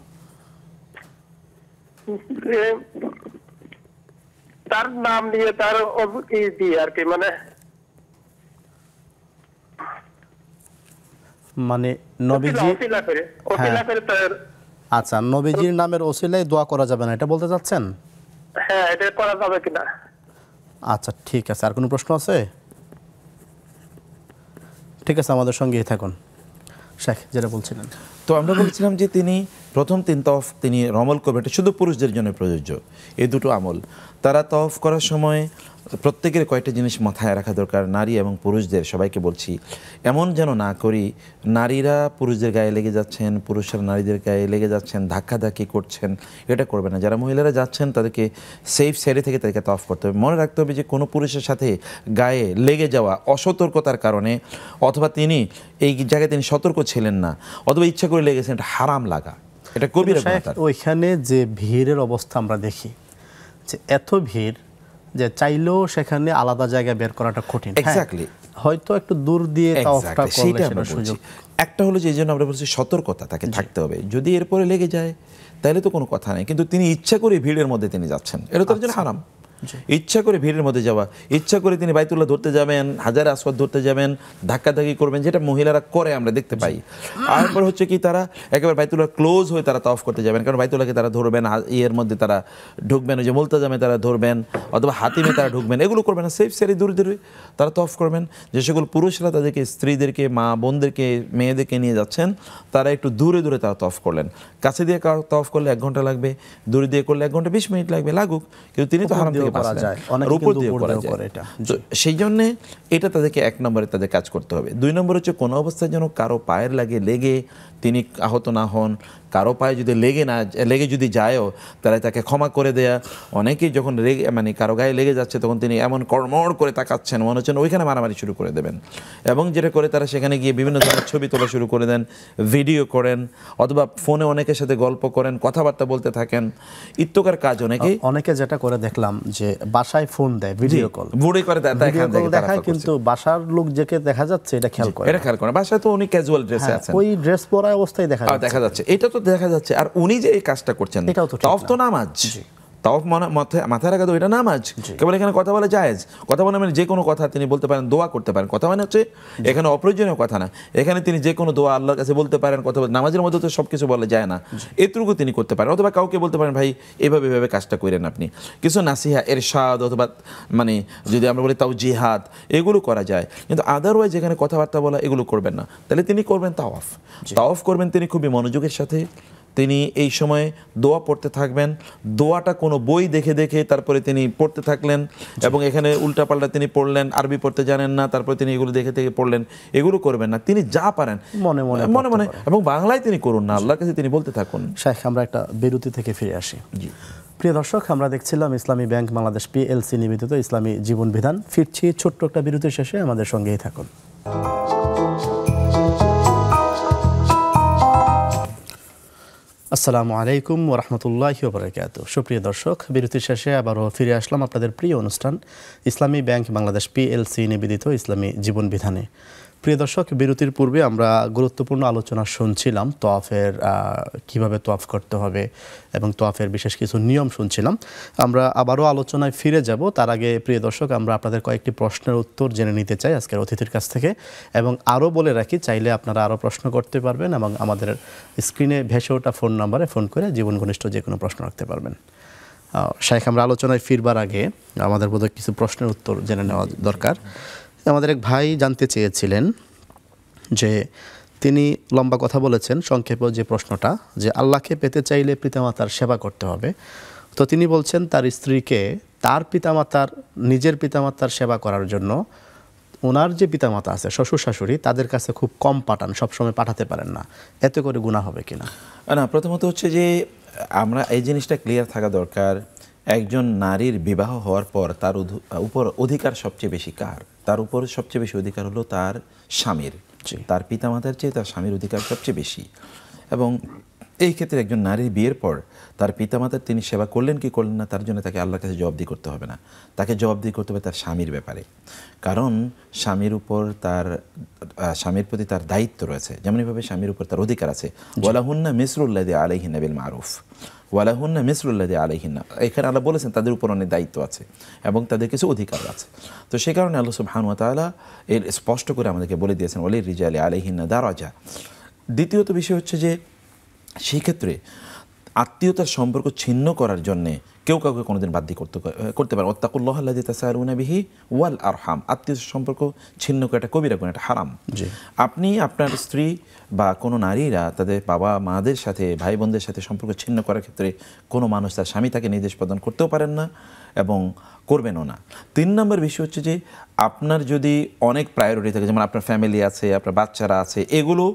তার নাম নিয়ে, তার দিয়ে আর কি, মানে নবীজি, আচ্ছা, নবীজির নামের ওসিলায় দোয়া করা যাবে না, এটা বলতে চাচ্ছেন? হ্যাঁ, এটা করা যাবে কিনা? আচ্ছা, ঠিক আছে। আর কোনো প্রশ্ন আছে? ঠিক আছে, আমাদের সঙ্গেই থাকুন। শেখ, যেটা বলছিলেন। তো আমরা বলছিলাম যে তিনি প্রথম 3 তাওয়াফ তিনি রমল করবেন, এটা শুধু পুরুষদের জন্য প্রযোজ্য। এই দুটো আমল তারা তাওয়াফ করার সময় প্রত্যেকের কয়েকটা জিনিস মাথায় রাখা দরকার, নারী এবং পুরুষদের, সবাইকে বলছি, এমন যেন না করি নারীরা পুরুষদের গায়ে লেগে যাচ্ছেন, পুরুষরা নারীদের গায়ে লেগে যাচ্ছেন, ধাক্কাধাক্কি করছেন, এটা করবে না। যারা মহিলারা যাচ্ছেন তাদেরকে সেফ সাইডে থেকে তাদেরকে তাওয়াফ করতে হবে। মনে রাখতে হবে যে কোনো পুরুষের সাথে গায়ে লেগে যাওয়া অসতর্কতার কারণে, অথবা তিনি এই জায়গায় তিনি সতর্ক ছিলেন না, অথবা ইচ্ছা করে লেগেছেন, এটা হারাম লাগা, এটা কবিরা গুনাহ। ওইখানে যে ভিড়ের অবস্থা আমরা দেখি, যে এত ভিড় যে চাইলেও সেখানে আলাদা জায়গা বের করাটা কঠিন। এক্স্যাক্টলি, হয়তো একটু দূর দিয়ে তাওয়াফটা করলে সেটা সুযোগ। একটা হলো যে এই জন্য আমরা বলছি সতর্কতা তাকে থাকতে হবে। যদি এরপরে লেগে যায় তাহলে তো কোনো কথা নেই, কিন্তু তিনি ইচ্ছা করে ভিড়ের মধ্যে তিনি যাচ্ছেন, এটা তার জন্য হারাম। ইচ্ছা করে ভিড়ের মধ্যে যাওয়া, ইচ্ছা করে তিনি বাইতুল্লাহ ধরতে যাবেন, হাজারে আসওয়াদ ধরতে যাবেন, ধাক্কাধাক্কি করবেন, যেটা মহিলারা করে আমরা দেখতে পাই। তারপর হচ্ছে কি তারা একেবারে বাইতুল্লাহ ক্লোজ হয়ে তারা তাওয়াফ করতে যাবেন, কারণ বাইতুল্লাহকে তারা ধরবেন, ইয়ের মধ্যে তারা ঢুকবেন, ওই যে মুলতাজামে তারা ধরবেন অথবা হাতিমে তারা ঢুকবেন, এগুলো করবেন না। সেফ সারি দূরে দূরে তারা তাওয়াফ করবেন। যে সকল পুরুষরা তাদেরকে স্ত্রীদেরকে, মা বোনদেরকে, মেয়েদেরকে নিয়ে যাচ্ছেন, তারা একটু দূরে দূরে তারা তাওয়াফ করলেন। কাছে দিয়ে তাওয়াফ করলে 1 ঘন্টা লাগবে, দূরে দিয়ে করলে 1 ঘন্টা 20 মিনিট লাগবে, লাগুক, কিন্তু তিনি তো হারাম থেকে বাঁচলেন, উপর দিয়ে করা যায়। তো সেই জন্যে এটা তাদেরকে 1 নম্বরে তাদের কাজ করতে হবে। 2 নম্বর হচ্ছে কোনো অবস্থায় যেন কারো পায়ের লেগে তিনি আহত না হন। কারো পায়ে যদি লেগে যদি যায়ও, তারা তাকে ক্ষমা করে দেয়া। অনেকেই যখন মানে কারো গায়ে লেগে যাচ্ছে, তখন তিনি এমন কড়মড় করে তাকাচ্ছেন, মনে হচ্ছেন ওইখানে মারামারি শুরু করে দেবেন। এবং যেটা করে তারা সেখানে গিয়ে বিভিন্ন ধরনের ছবি তোলা শুরু করে দেন, ভিডিও করেন, অথবা ফোনে অনেকের সাথে গল্প করেন, কথাবার্তা বলতে থাকেন, ইত্যকার কাজ। অনেকে যেটা করে দেখলাম যে বাসায় ফোন দেয়, ভিডিও কল করে দেখায়, কিন্তু বাসার লোক যেকে দেখা যাচ্ছে এটা খেয়াল করে। বাসায় তো উনি ক্যাজুয়াল ড্রেসে আছেন, ওই ড্রেস পরা অবস্থায় দেখা যাচ্ছে, এটা তো দেখা যাচ্ছে। আর উনি যে এই কাজটা করছেন, তাওয়াফ তো নামাজ, তাওয়াফ মাথায় রাখা তো এটা নামাজ। কেবল এখানে কথা বলা জায়েজ, কথা বলা মানে যে কোনো কথা তিনি বলতে পারেন, দোয়া করতে পারেন। কথা মানে হচ্ছে এখানে অপ্রয়োজনীয় কথা না, এখানে তিনি যে কোনো দোয়া আল্লাহর কাছে বলতে পারেন। কথা নামাজের মধ্যে তো সব কিছু বলা যায় না, এটুকু তিনি করতে পারেন। অথবা কাউকে বলতে পারেন, ভাই এভাবে এভাবে কাজটা করেন আপনি, কিছু নাসিহা, এরশাদ, অথবা মানে যদি আমরা বলি তাও জিহাদ, এগুলো করা যায়। কিন্তু আদারওয়াইজ যেখানে কথাবার্তা বলা, এগুলো করবেন না। তাহলে তিনি করবেন তাওয়াফ করবেন তিনি খুবই মনোযোগের সাথে। তিনি এই সময় দোয়া পড়তে থাকবেন, দোয়াটা কোনো বই দেখে দেখে তারপরে তিনি পড়তে থাকলেন, এবং এখানে উল্টাপাল্টা তিনি পড়লেন, আরবি পড়তে জানেন না, তারপরে তিনি এগুলো দেখে দেখে পড়লেন, এগুলো করবেন না। তিনি যা পারেন মনে মনে এবং বাংলায় তিনি করুন না, আল্লাহর কাছে তিনি বলতে থাকুন। শাইখ, আমরা একটা বিরতি থেকে ফিরে আসি। প্রিয় দর্শক, আমরা দেখছিলাম ইসলামী ব্যাংক বাংলাদেশ PLC নিবেদিত ইসলামী জীবন বিধান। ফিরছি ছোট্ট একটা বিরতির শেষে, আমাদের সঙ্গেই থাকুন। আসসালামু আলাইকুম ওয়া রাহমাতুল্লাহি ওয়া বারাকাতুহু। সুপ্রিয় দর্শক, বিরতির শেষে আবারও ফিরে আসলাম আপনাদের প্রিয় অনুষ্ঠান ইসলামী ব্যাংক বাংলাদেশ PLC নিবেদিত ইসলামী জীবন বিধানে। প্রিয় দর্শক, বিরতির পূর্বে আমরা গুরুত্বপূর্ণ আলোচনা শুনছিলাম, তোয়াফের কিভাবে তোয়াফ করতে হবে এবং তোয়াফের বিশেষ কিছু নিয়ম শুনছিলাম। আমরা আবারও আলোচনায় ফিরে যাব। তার আগে প্রিয় দর্শক, আমরা আপনাদের কয়েকটি প্রশ্নের উত্তর জেনে নিতে চাই আজকের অতিথির কাছ থেকে। এবং আরও বলে রাখি, চাইলে আপনারা আরও প্রশ্ন করতে পারবেন এবং আমাদের স্ক্রিনে ভেসে ওঠা ফোন নাম্বারে ফোন করে জীবন ঘনিষ্ঠ যে কোনো প্রশ্ন রাখতে পারবেন। শাইখ, আমরা আলোচনায় ফিরবার আগে আমাদের বোধহয় কিছু প্রশ্নের উত্তর জেনে নেওয়া দরকার। আমাদের এক ভাই জানতে চেয়েছিলেন যে তিনি লম্বা কথা বলেছেন, সংক্ষেপে যে প্রশ্নটা, যে আল্লাহকে পেতে চাইলে পিতামাতার সেবা করতে হবে। তো তিনি বলছেন তার স্ত্রীকে তার পিতামাতার, নিজের পিতামাতার সেবা করার জন্য ওনার যে পিতামাতা আছে, শ্বশুর শাশুড়ি, তাদের কাছে খুব কম পাঠান, সবসময় পাঠাতে পারেন না, এতে করে গুনাহ হবে কিনা? না, প্রথমত হচ্ছে যে আমরা এই জিনিসটা ক্লিয়ার থাকা দরকার, একজন নারীর বিবাহ হওয়ার পর তার উপর অধিকার সবচেয়ে বেশি কার? তার উপর সবচেয়ে বেশি অধিকার হলো তার স্বামীর। তার পিতামাতার চেয়ে তার স্বামীর অধিকার সবচেয়ে বেশি। এবং এই ক্ষেত্রে একজন নারীর বিয়ের পর তার পিতামাতার তিনি সেবা করলেন কি করলেন না, তার জন্য তাকে আল্লাহর কাছে জবাবদিহি করতে হবে না, তাকে জবাবদিহি করতে হবে তার স্বামীর ব্যাপারে। কারণ স্বামীর উপর স্বামীর প্রতি তার দায়িত্ব রয়েছে, যেমনভাবে স্বামীর উপর তার অধিকার আছে। ওয়ালাহুন্না মিসলুল্লাযী আলাইহিন্না বিল মারুফ, ওয়ালাহুন্না মিসলুল্লাযী আলাইহিন্না, এখানে আল্লাহ বলেছেন তাদের উপর অনেক দায়িত্ব আছে এবং তাদের কিছু অধিকার আছে। তো সেই কারণে আল্লাহ সুবহানাহু ওয়া তাআলা এর স্পষ্ট করে আমাদেরকে বলে দিয়েছেন ওয়ালির রিজালি আলাইহিন্না দারাজা। দ্বিতীয়ত বিষয় হচ্ছে যে সেই ক্ষেত্রে আত্মীয়তার সম্পর্ক ছিন্ন করার জন্যে কেউ কাউকে কোনোদিন বাধ্য করতে পারে। ওয়াত্তাকুল্লাহ আল্লাযী তাসাআলুনা বিহি ওয়াল আরহাম, আত্মীয়তার সম্পর্ক ছিন্ন করা একটা কবিরা গুনাহ, এটা হারাম। আপনি আপনার স্ত্রী বা কোনো নারীরা তাদের বাবা মাদের সাথে, ভাই বোনদের সাথে সম্পর্ক ছিন্ন করার ক্ষেত্রে কোনো মানুষ তার স্বামী তাকে নির্দেশ প্রদান করতেও পারেন না এবং করবেনও না। 3 নম্বর বিষয় হচ্ছে যে আপনার যদি অনেক প্রায়োরিটি থাকে, যেমন আপনার ফ্যামিলি আছে, আপনার বাচ্চারা আছে, এগুলো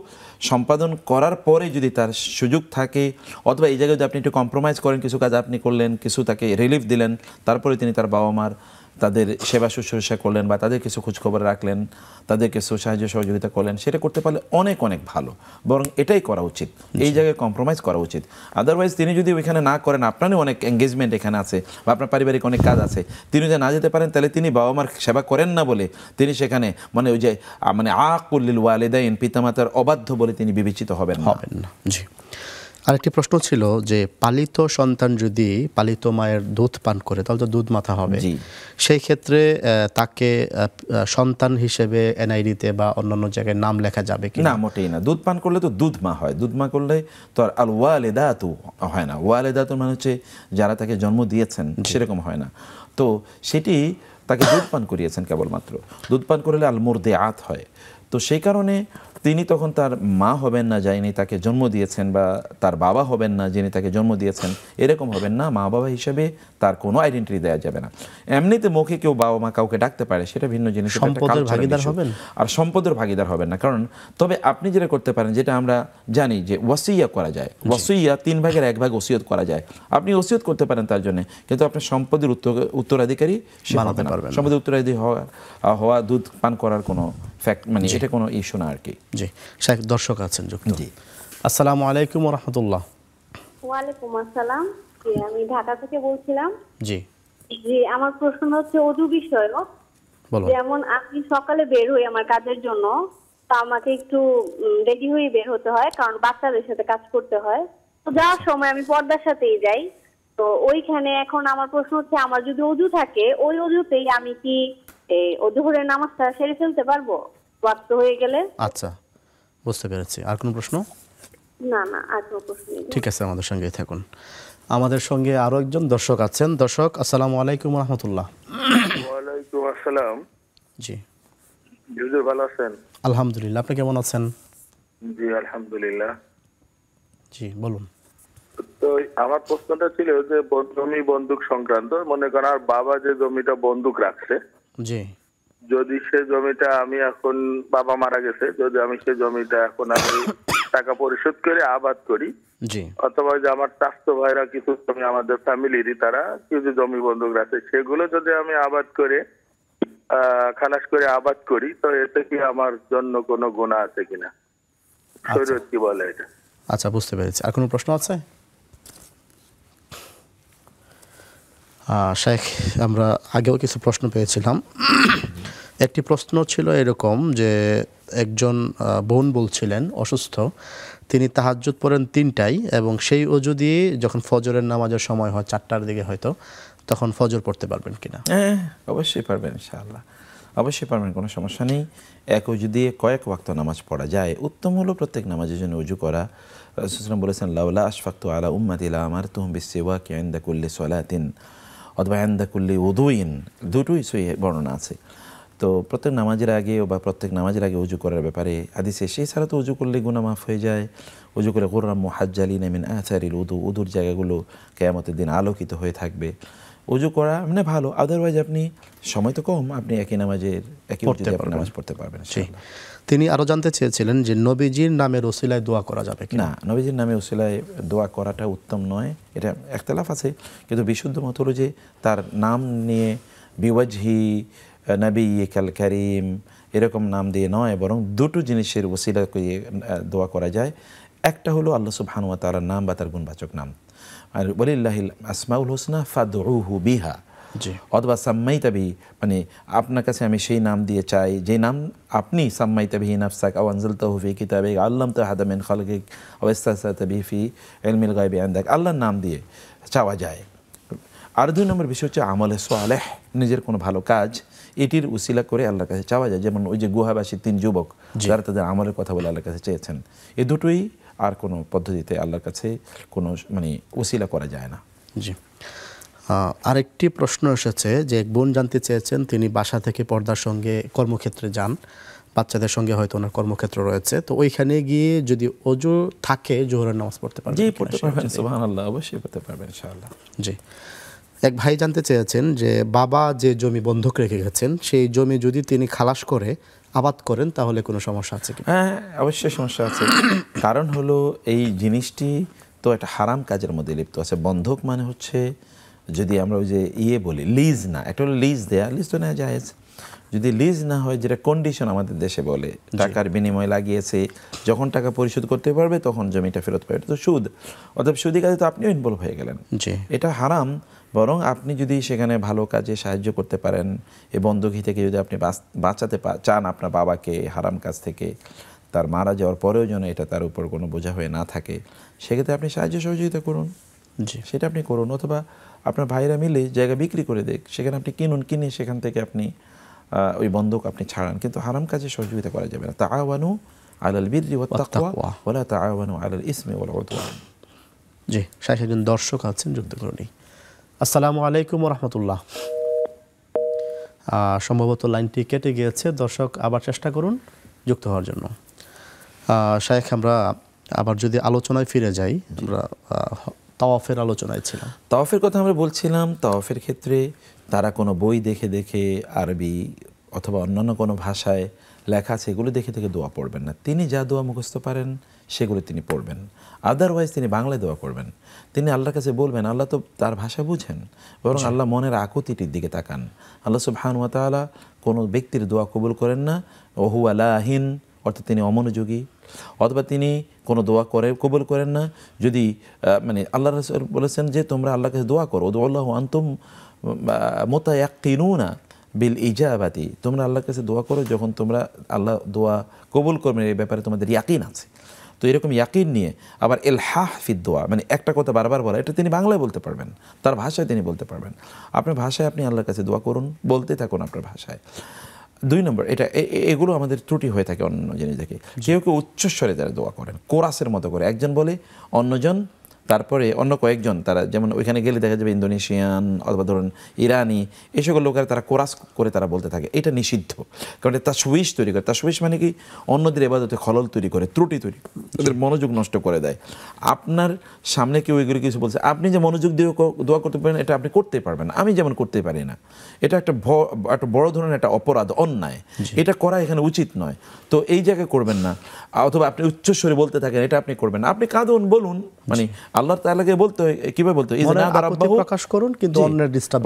সম্পাদন করার পরে যদি তার সুযোগ থাকে, অথবা এই জায়গায় যদি আপনি একটু কম্প্রোমাইজ করেন, কিছু কাজ আপনি করলেন, কিছু তাকে রিলিফ দিলেন, তারপরে তিনি তার বাবা মার তাদের সেবা শুশ্রূষা করলেন বা তাদের কিছু খোঁজখবর রাখলেন, তাদের কিছু সাহায্য সহযোগিতা করলেন, সেটা করতে পারলে অনেক অনেক ভালো, বরং এটাই করা উচিত, এই জায়গায় কম্প্রোমাইজ করা উচিত। আদারওয়াইজ তিনি যদি ওইখানে না করেন, আপনারও অনেক এঙ্গেজমেন্ট এখানে আছে বা আপনার পারিবারিক অনেক কাজ আছে, তিনি যদি না যেতে পারেন, তাহলে তিনি বাবা মার সেবা করেন না বলে তিনি সেখানে মানে ওই যে আকুল লিল ওয়ালিদাইন, পিতামাতার অবাধ্য বলে তিনি বিবেচিত হবেন না। জি আরেকটি প্রশ্ন ছিল যে পালিত সন্তান যদি পালিত মায়ের দুধ পান করে তাহলে তো দুধ মাথা হবে, জি। সেই ক্ষেত্রে তাকে সন্তান হিসেবে এনআইডিতে বা অন্যান্য জায়গায় নাম লেখা যাবে কি না, মোটেই না। দুধ পান করলে তো দুধ মা হয়, দুধ মা করলে তো আর আল ওয়ালেদাতু হয় না। ওয়ালেদাতু মানে হচ্ছে যারা তাকে জন্ম দিয়েছেন, সেরকম হয় না। তো সেটি তাকে দুধ পান করিয়েছেন কেবলমাত্র। দুধ পান করলে আল মুরদিআত হয়। তো সেই কারণে তিনি তখন তার মা হবেন না যিনি তাকে জন্ম দিয়েছেন, বা তার বাবা হবেন না যিনি তাকে জন্ম দিয়েছেন, এরকম হবেন না। মা বাবা হিসেবে তার কোনো আইডেন্টিটি দেওয়া যাবে না। এমনিতে মুখে কেউ বাবা মা কাউকে ডাকতে পারে, সেটা ভিন্ন জিনিস। সম্পদের ভাগীদার হবেন, আর সম্পদের ভাগীদার হবেন না। কারণ তবে আপনি যেটা করতে পারেন, যেটা আমরা জানি যে ওয়াসিয়া করা যায়, ওয়াসিয়া 3 ভাগের 1 ভাগ ওসিয়ত করা যায়। আপনি ওসিয়ত করতে পারেন তার জন্য, কিন্তু আপনার সম্পদের উত্তরাধিকারী সে হবে না। সম্পদের উত্তরাধিকারী হওয়া দুধ পান করার কোনো ফ্যাক্ট, মানে এটা কোনো ইস্যু না আর কি। জি, শেখ দর্শক আছেন যুক্ত। জি, আসসালামু আলাইকুম ওয়া রাহমাতুল্লাহ। ওয়ালাইকুম আসসালাম। আমি ঢাকা থেকে বলছিলাম। জি জি, আমার প্রশ্ন হচ্ছে ওযু বিষয়ক। যেমন আমি সকালে বের হই আমার কাজের জন্য, তো আমাকে একটু রেডি হয়ে বের হতে হয়, কারণ বাচ্চাদের সাথে কাজ করতে হয়। তো যাওয়ার সময় আমি পর্দার সাথেই যাই। তো ওইখানে এখন আমার প্রশ্ন হচ্ছে, আমার যদি ওযু থাকে, ওই ওযুতেই আমি কি ওযুহরের নামাজটা সেরে ফেলতে পারবো ওয়াক্ত হয়ে গেলে? আচ্ছা, বুঝতে পেরেছি। আর কোনো প্রশ্ন? না না, আর কোনো প্রশ্ন নেই। ঠিক আছে, আমাদের সঙ্গেই থাকুন। আমাদের সঙ্গে আরো একজন দর্শক আছেন। দর্শক, আসসালামু আলাইকুম ওয়া রাহমাতুল্লাহ। ওয়ালাইকুম আসসালাম। জি হুজুর ভালো আছেন? আলহামদুলিল্লাহ, আপনি কেমন আছেন? জি আলহামদুলিল্লাহ। জি বলুন। তো আমার প্রশ্নটা ছিল যে জমি বন্দুক সংক্রান্ত। মনে করেন আর বাবা যে জমিটা বন্দুক রাখছে, জি, যদি সে জমিটা আমি এখন, বাবা মারা গেছে, যদি আমি সে জমিটা এখন আমি টাকা পরিশোধ করে আবাদ করি, জি, অথবা যে আমার চাচাতো ভাইরা কিছু জমি আমাদের ফ্যামিলিরই তারা কিছু জমি বন্দুক রাখে, সেগুলো যদি আমি আবাদ করে খালাস করে আবাদ করি, তো এতে কি আমার জন্য কোনো গুনাহ আছে কিনা? শরীয়ত কি বলে এটা? আচ্ছা, বুঝতে পেরেছি। আর কোনো প্রশ্ন আছে? শেখ, আমরা আগেও কিছু প্রশ্ন পেয়েছিলাম। একটি প্রশ্ন ছিল এরকম যে একজন বোন বলছিলেন অসুস্থ, তিনি তাহাজ্জুদ পড়েন 3টায়, এবং সেই ওযু দিয়ে যখন ফজরের নামাজের সময় হয় 4টার দিকে হয়তো, তখন ফজর পড়তে পারবেন কিনা? হ্যাঁ, অবশ্যই পারবেন ইনশাআল্লাহ, অবশ্যই পারবেন, কোনো সমস্যা নেই। এক ওযু দিয়ে কয়েক ওয়াক্ত নামাজ পড়া যায়। উত্তম হলো প্রত্যেক নামাজের জন্য ওযু করা। রাসূলুল্লাহ সাল্লাল্লাহু আলাইহি ওয়াসাল্লাম বলেছেন, লাউলা আশফাকতু আলা উম্মতি লা আমারতুহুম বিসসিওয়াকি ইনদা কুল্লি সালাতিন অথবা ইনদা কুল্লি উযুইন, দুটোই সহিহ বর্ণনা আছে। তো প্রত্যেক নামাজের আগে বা প্রত্যেক নামাজের আগে ওযু করার ব্যাপারে হাদিসে সেই ছাড়া তো ওযু করলে গুনাহ মাফ হয়ে যায়। ওযু করে গুররাম মুহাজ্জালিনা মিন আসারিল উযু, উযুর জায়গাগুলো কিয়ামতের দিন আলোকিত হয়ে থাকবে। ওযু করা মানে ভালো। আদারওয়াইজ আপনি সময় তো কম, আপনি একই নামাজের একই ওযুতে নামাজ পড়তে পারবেন। তিনি আরো জানতে চেয়েছিলেন যে নবীজির নামের ওসিলায় দোয়া করা যাবে কিনা? না, নবীজির নামে ওসিলায় দোয়া করাটা উত্তম নয়, এটা ইখতিলাফ আছে। কিন্তু বিশুদ্ধ মত হলো যে তার নাম নিয়ে বিওয়াজহি নবিয়িকাল কারীম এরকম নাম দিয়ে নয়, বরং দুটো জিনিসের ওসিলা করে দোয়া করা যায়। একটা হলো আল্লাহ সুবহানাহু ওয়া তাআলার নাম বা তার গুণবাচক নাম, আর ওয়ালিল্লাহিল আসমাউল হুসনা ফাদউহু বিহা, অথবা সাম্মাইতা বিহি, মানে আপনার কাছে আমি সেই নাম দিয়ে চাই যে নাম আপনি সাম্মাইতা বিহি নাফসাক আও আনজালতাহু ফি কিতাবিক আল্লামতা আহাদা মিন খালকিক আও ইসতাসাতা বিহি ফি ইলমিল গায়বি ইনদাক, আল্লাহর নাম দিয়ে চাওয়া যায়। আর 2 নম্বর বিষয় হচ্ছে আমলে সালেহ, নিজের কোনো ভালো কাজ, এটির উসিলা করে আল্লাহর কাছে চাওয়া যায়। যেমন ওই যে গুহাবাসী 3 যুবক যারা তাদের আমলের কথা বলে আল্লাহর কাছে চেয়েছেন, এই দুটোই আর কোনো পদ্ধতিতে আল্লাহর কাছে কোনো মানে উসিলা করা যায় না। জি, আরেকটি প্রশ্ন এসেছে যে এক বোন জানতে চেয়েছেন, তিনি বাসা থেকে পর্দার সঙ্গে কর্মক্ষেত্রে যান, বাচ্চাদের সঙ্গে হয়তো ওনার কর্মক্ষেত্র রয়েছে, তো ওইখানে গিয়ে যদি ওযু থাকে জোহরের নামাজ পড়তে পারবেন? জি, পড়তে পারবেন, সুবহানাল্লাহ, অবশ্যই পড়তে পারবেন ইনশাআল্লাহ। জি, এক ভাই জানতে চেয়েছেন যে বাবা যে জমি বন্ধক রেখে গেছেন, সেই জমি যদি তিনি খালাস করে আবাদ করেন তাহলে কোনো সমস্যা আছে কি? হ্যাঁ, অবশ্যই সমস্যা আছে। কারণ হলো এই জিনিসটি তো একটা হারাম কাজের মধ্যে লিপ্ত আছে। বন্ধক মানে হচ্ছে, যদি আমরা ওই যে বলি লিজ না, একটা হলো লিজ দেয়া, লিজ তো নেওয়া জায়েজ। যদি লিজ না হয়, যেটা কন্ডিশন আমাদের দেশে বলে, টাকার বিনিময় লাগিয়েছে, যখন টাকা পরিশোধ করতে পারবে তখন জমিটা ফেরত পাবে, এটা তো সুদ। অর্থাৎ সুদি কাজে তো আপনিও ইনভলভ হয়ে গেলেন, এটা হারাম। বরং আপনি যদি সেখানে ভালো কাজে সাহায্য করতে পারেন, এই বন্ধকি থেকে যদি আপনি বাঁচাতে চান আপনার বাবাকে হারাম কাজ থেকে, তার মারা যাওয়ার পরেও যেন এটা তার উপর কোনো বোঝা হয়ে না থাকে, সেক্ষেত্রে আপনি সাহায্য সহযোগিতা করুন, সেটা আপনি করুন। অথবা আপনার ভাইরা মিলে জায়গা বিক্রি করে দেখ, সেখানে আপনি কিনে সেখান থেকে আপনি ওই বন্ধক আপনি ছাড়ান, কিন্তু হারাম কাজে সহযোগিতা করা যাবে না। তাআওয়ানু আলাল বিররি ওয়াত তাকওয়া ওয়ালা তাআওয়ানু আলাল ইসমি ওয়াল উদওয়ান। জি, শায়খ একজন দর্শক আছেন, যুক্ত করুন। আসসালামু আলাইকুম ওয়া রাহমাতুল্লাহ। সম্ভবত লাইনটি কেটে গিয়েছে, দর্শক আবার চেষ্টা করুন যুক্ত হওয়ার জন্য। শায়খ, আমরা আবার যদি আলোচনায় ফিরে যাই, আমরা তাওয়াফের আলোচনায় ছিলাম। তাওয়াফের কথা আমরা বলছিলাম। তাওয়াফের ক্ষেত্রে তারা কোনো বই দেখে দেখে, আরবি অথবা অন্যান্য কোনো ভাষায় লেখা আছে এগুলো দেখে দেখে দোয়া পড়বেন না। তিনি যা দোয়া মুখস্থ পারেন সেগুলো তিনি পড়বেন, আদারওয়াইজ তিনি বাংলায় দোয়া করবেন। তিনি আল্লাহর কাছে বলবেন, আল্লাহ তো তার ভাষা বুঝেন, বরং আল্লাহ মনের আকুতিটির দিকে তাকান। আল্লাহ সুবহানাহু ওয়া তাআলা কোনো ব্যক্তির দোয়া কবুল করেন না ওহু আলাহিন, অর্থাৎ তিনি অমনোযোগী, অথবা তিনি কোনো দোয়া কবুল করেন না যদি মানে আল্লাহ রাসূল বলেছেন যে তোমরা আল্লাহর কাছে দোয়া করো, উদউল্লাহু আনতুম মুতায়াক্কিনুনা বিল ইজাবাতি, তোমরা আল্লাহর কাছে দোয়া করো যখন তোমরা আল্লাহ দোয়া কবুল করবেন এই ব্যাপারে তোমাদের ইয়াকিন আছে। তো এরকম ইয়াকিন নিয়ে আবার ইলহাহ ফিদ দোয়া, মানে একটা কথা বারবার বলা, এটা তিনি বাংলায় বলতে পারবেন, তার ভাষায় তিনি বলতে পারবেন। আপনার ভাষায় আপনি আল্লাহর কাছে দোয়া করুন, বলতে থাকুন আপনার ভাষায়। 2 নম্বর, এগুলো আমাদের ত্রুটি হয়ে থাকে অন্য জিনিস দেখে। কেউ কেউ উচ্চস্বরে যারা দোয়া করেন, কোরাসের মতো করে, একজন বলে অন্যজন, তারপরে অন্য কয়েকজন, তারা যেমন ওইখানে গেলে দেখা যাবে ইন্দোনেশিয়ান অথবা ধরুন ইরানি, এই সকল লোকেরা তারা কোরাস করে তারা বলতে থাকে, এটা নিষিদ্ধ। কারণ এটা তাশউইশ তৈরি করে। তাশউইশ মানে কি? অন্যদের ইবাদতে খলল তৈরি করে, ত্রুটি তৈরি করে, তাদের মনোযোগ নষ্ট করে দেয়। আপনার সামনে কেউ এগুলো কিছু বলছে, আপনি যে মনোযোগ দিয়ে দোয়া করতে পারেন এটা আপনি করতেই পারবেন না, আমি যেমন করতে পারি না। এটা একটা বড় ধরনের একটা অপরাধ, অন্যায়, এটা করা এখানে উচিত নয়। তো এই জায়গায় করবেন না। অথবা আপনি উচ্চস্বরে বলতে থাকেন, এটা আপনি করবেন না। আপনি কাঁদুন, বলুন, মানে আল্লাহ তাআলাকে বলতে হয়, কিভাবে বলতে হয়, প্রকাশ করুন, কিন্তু অন্যের ডিস্টার্ব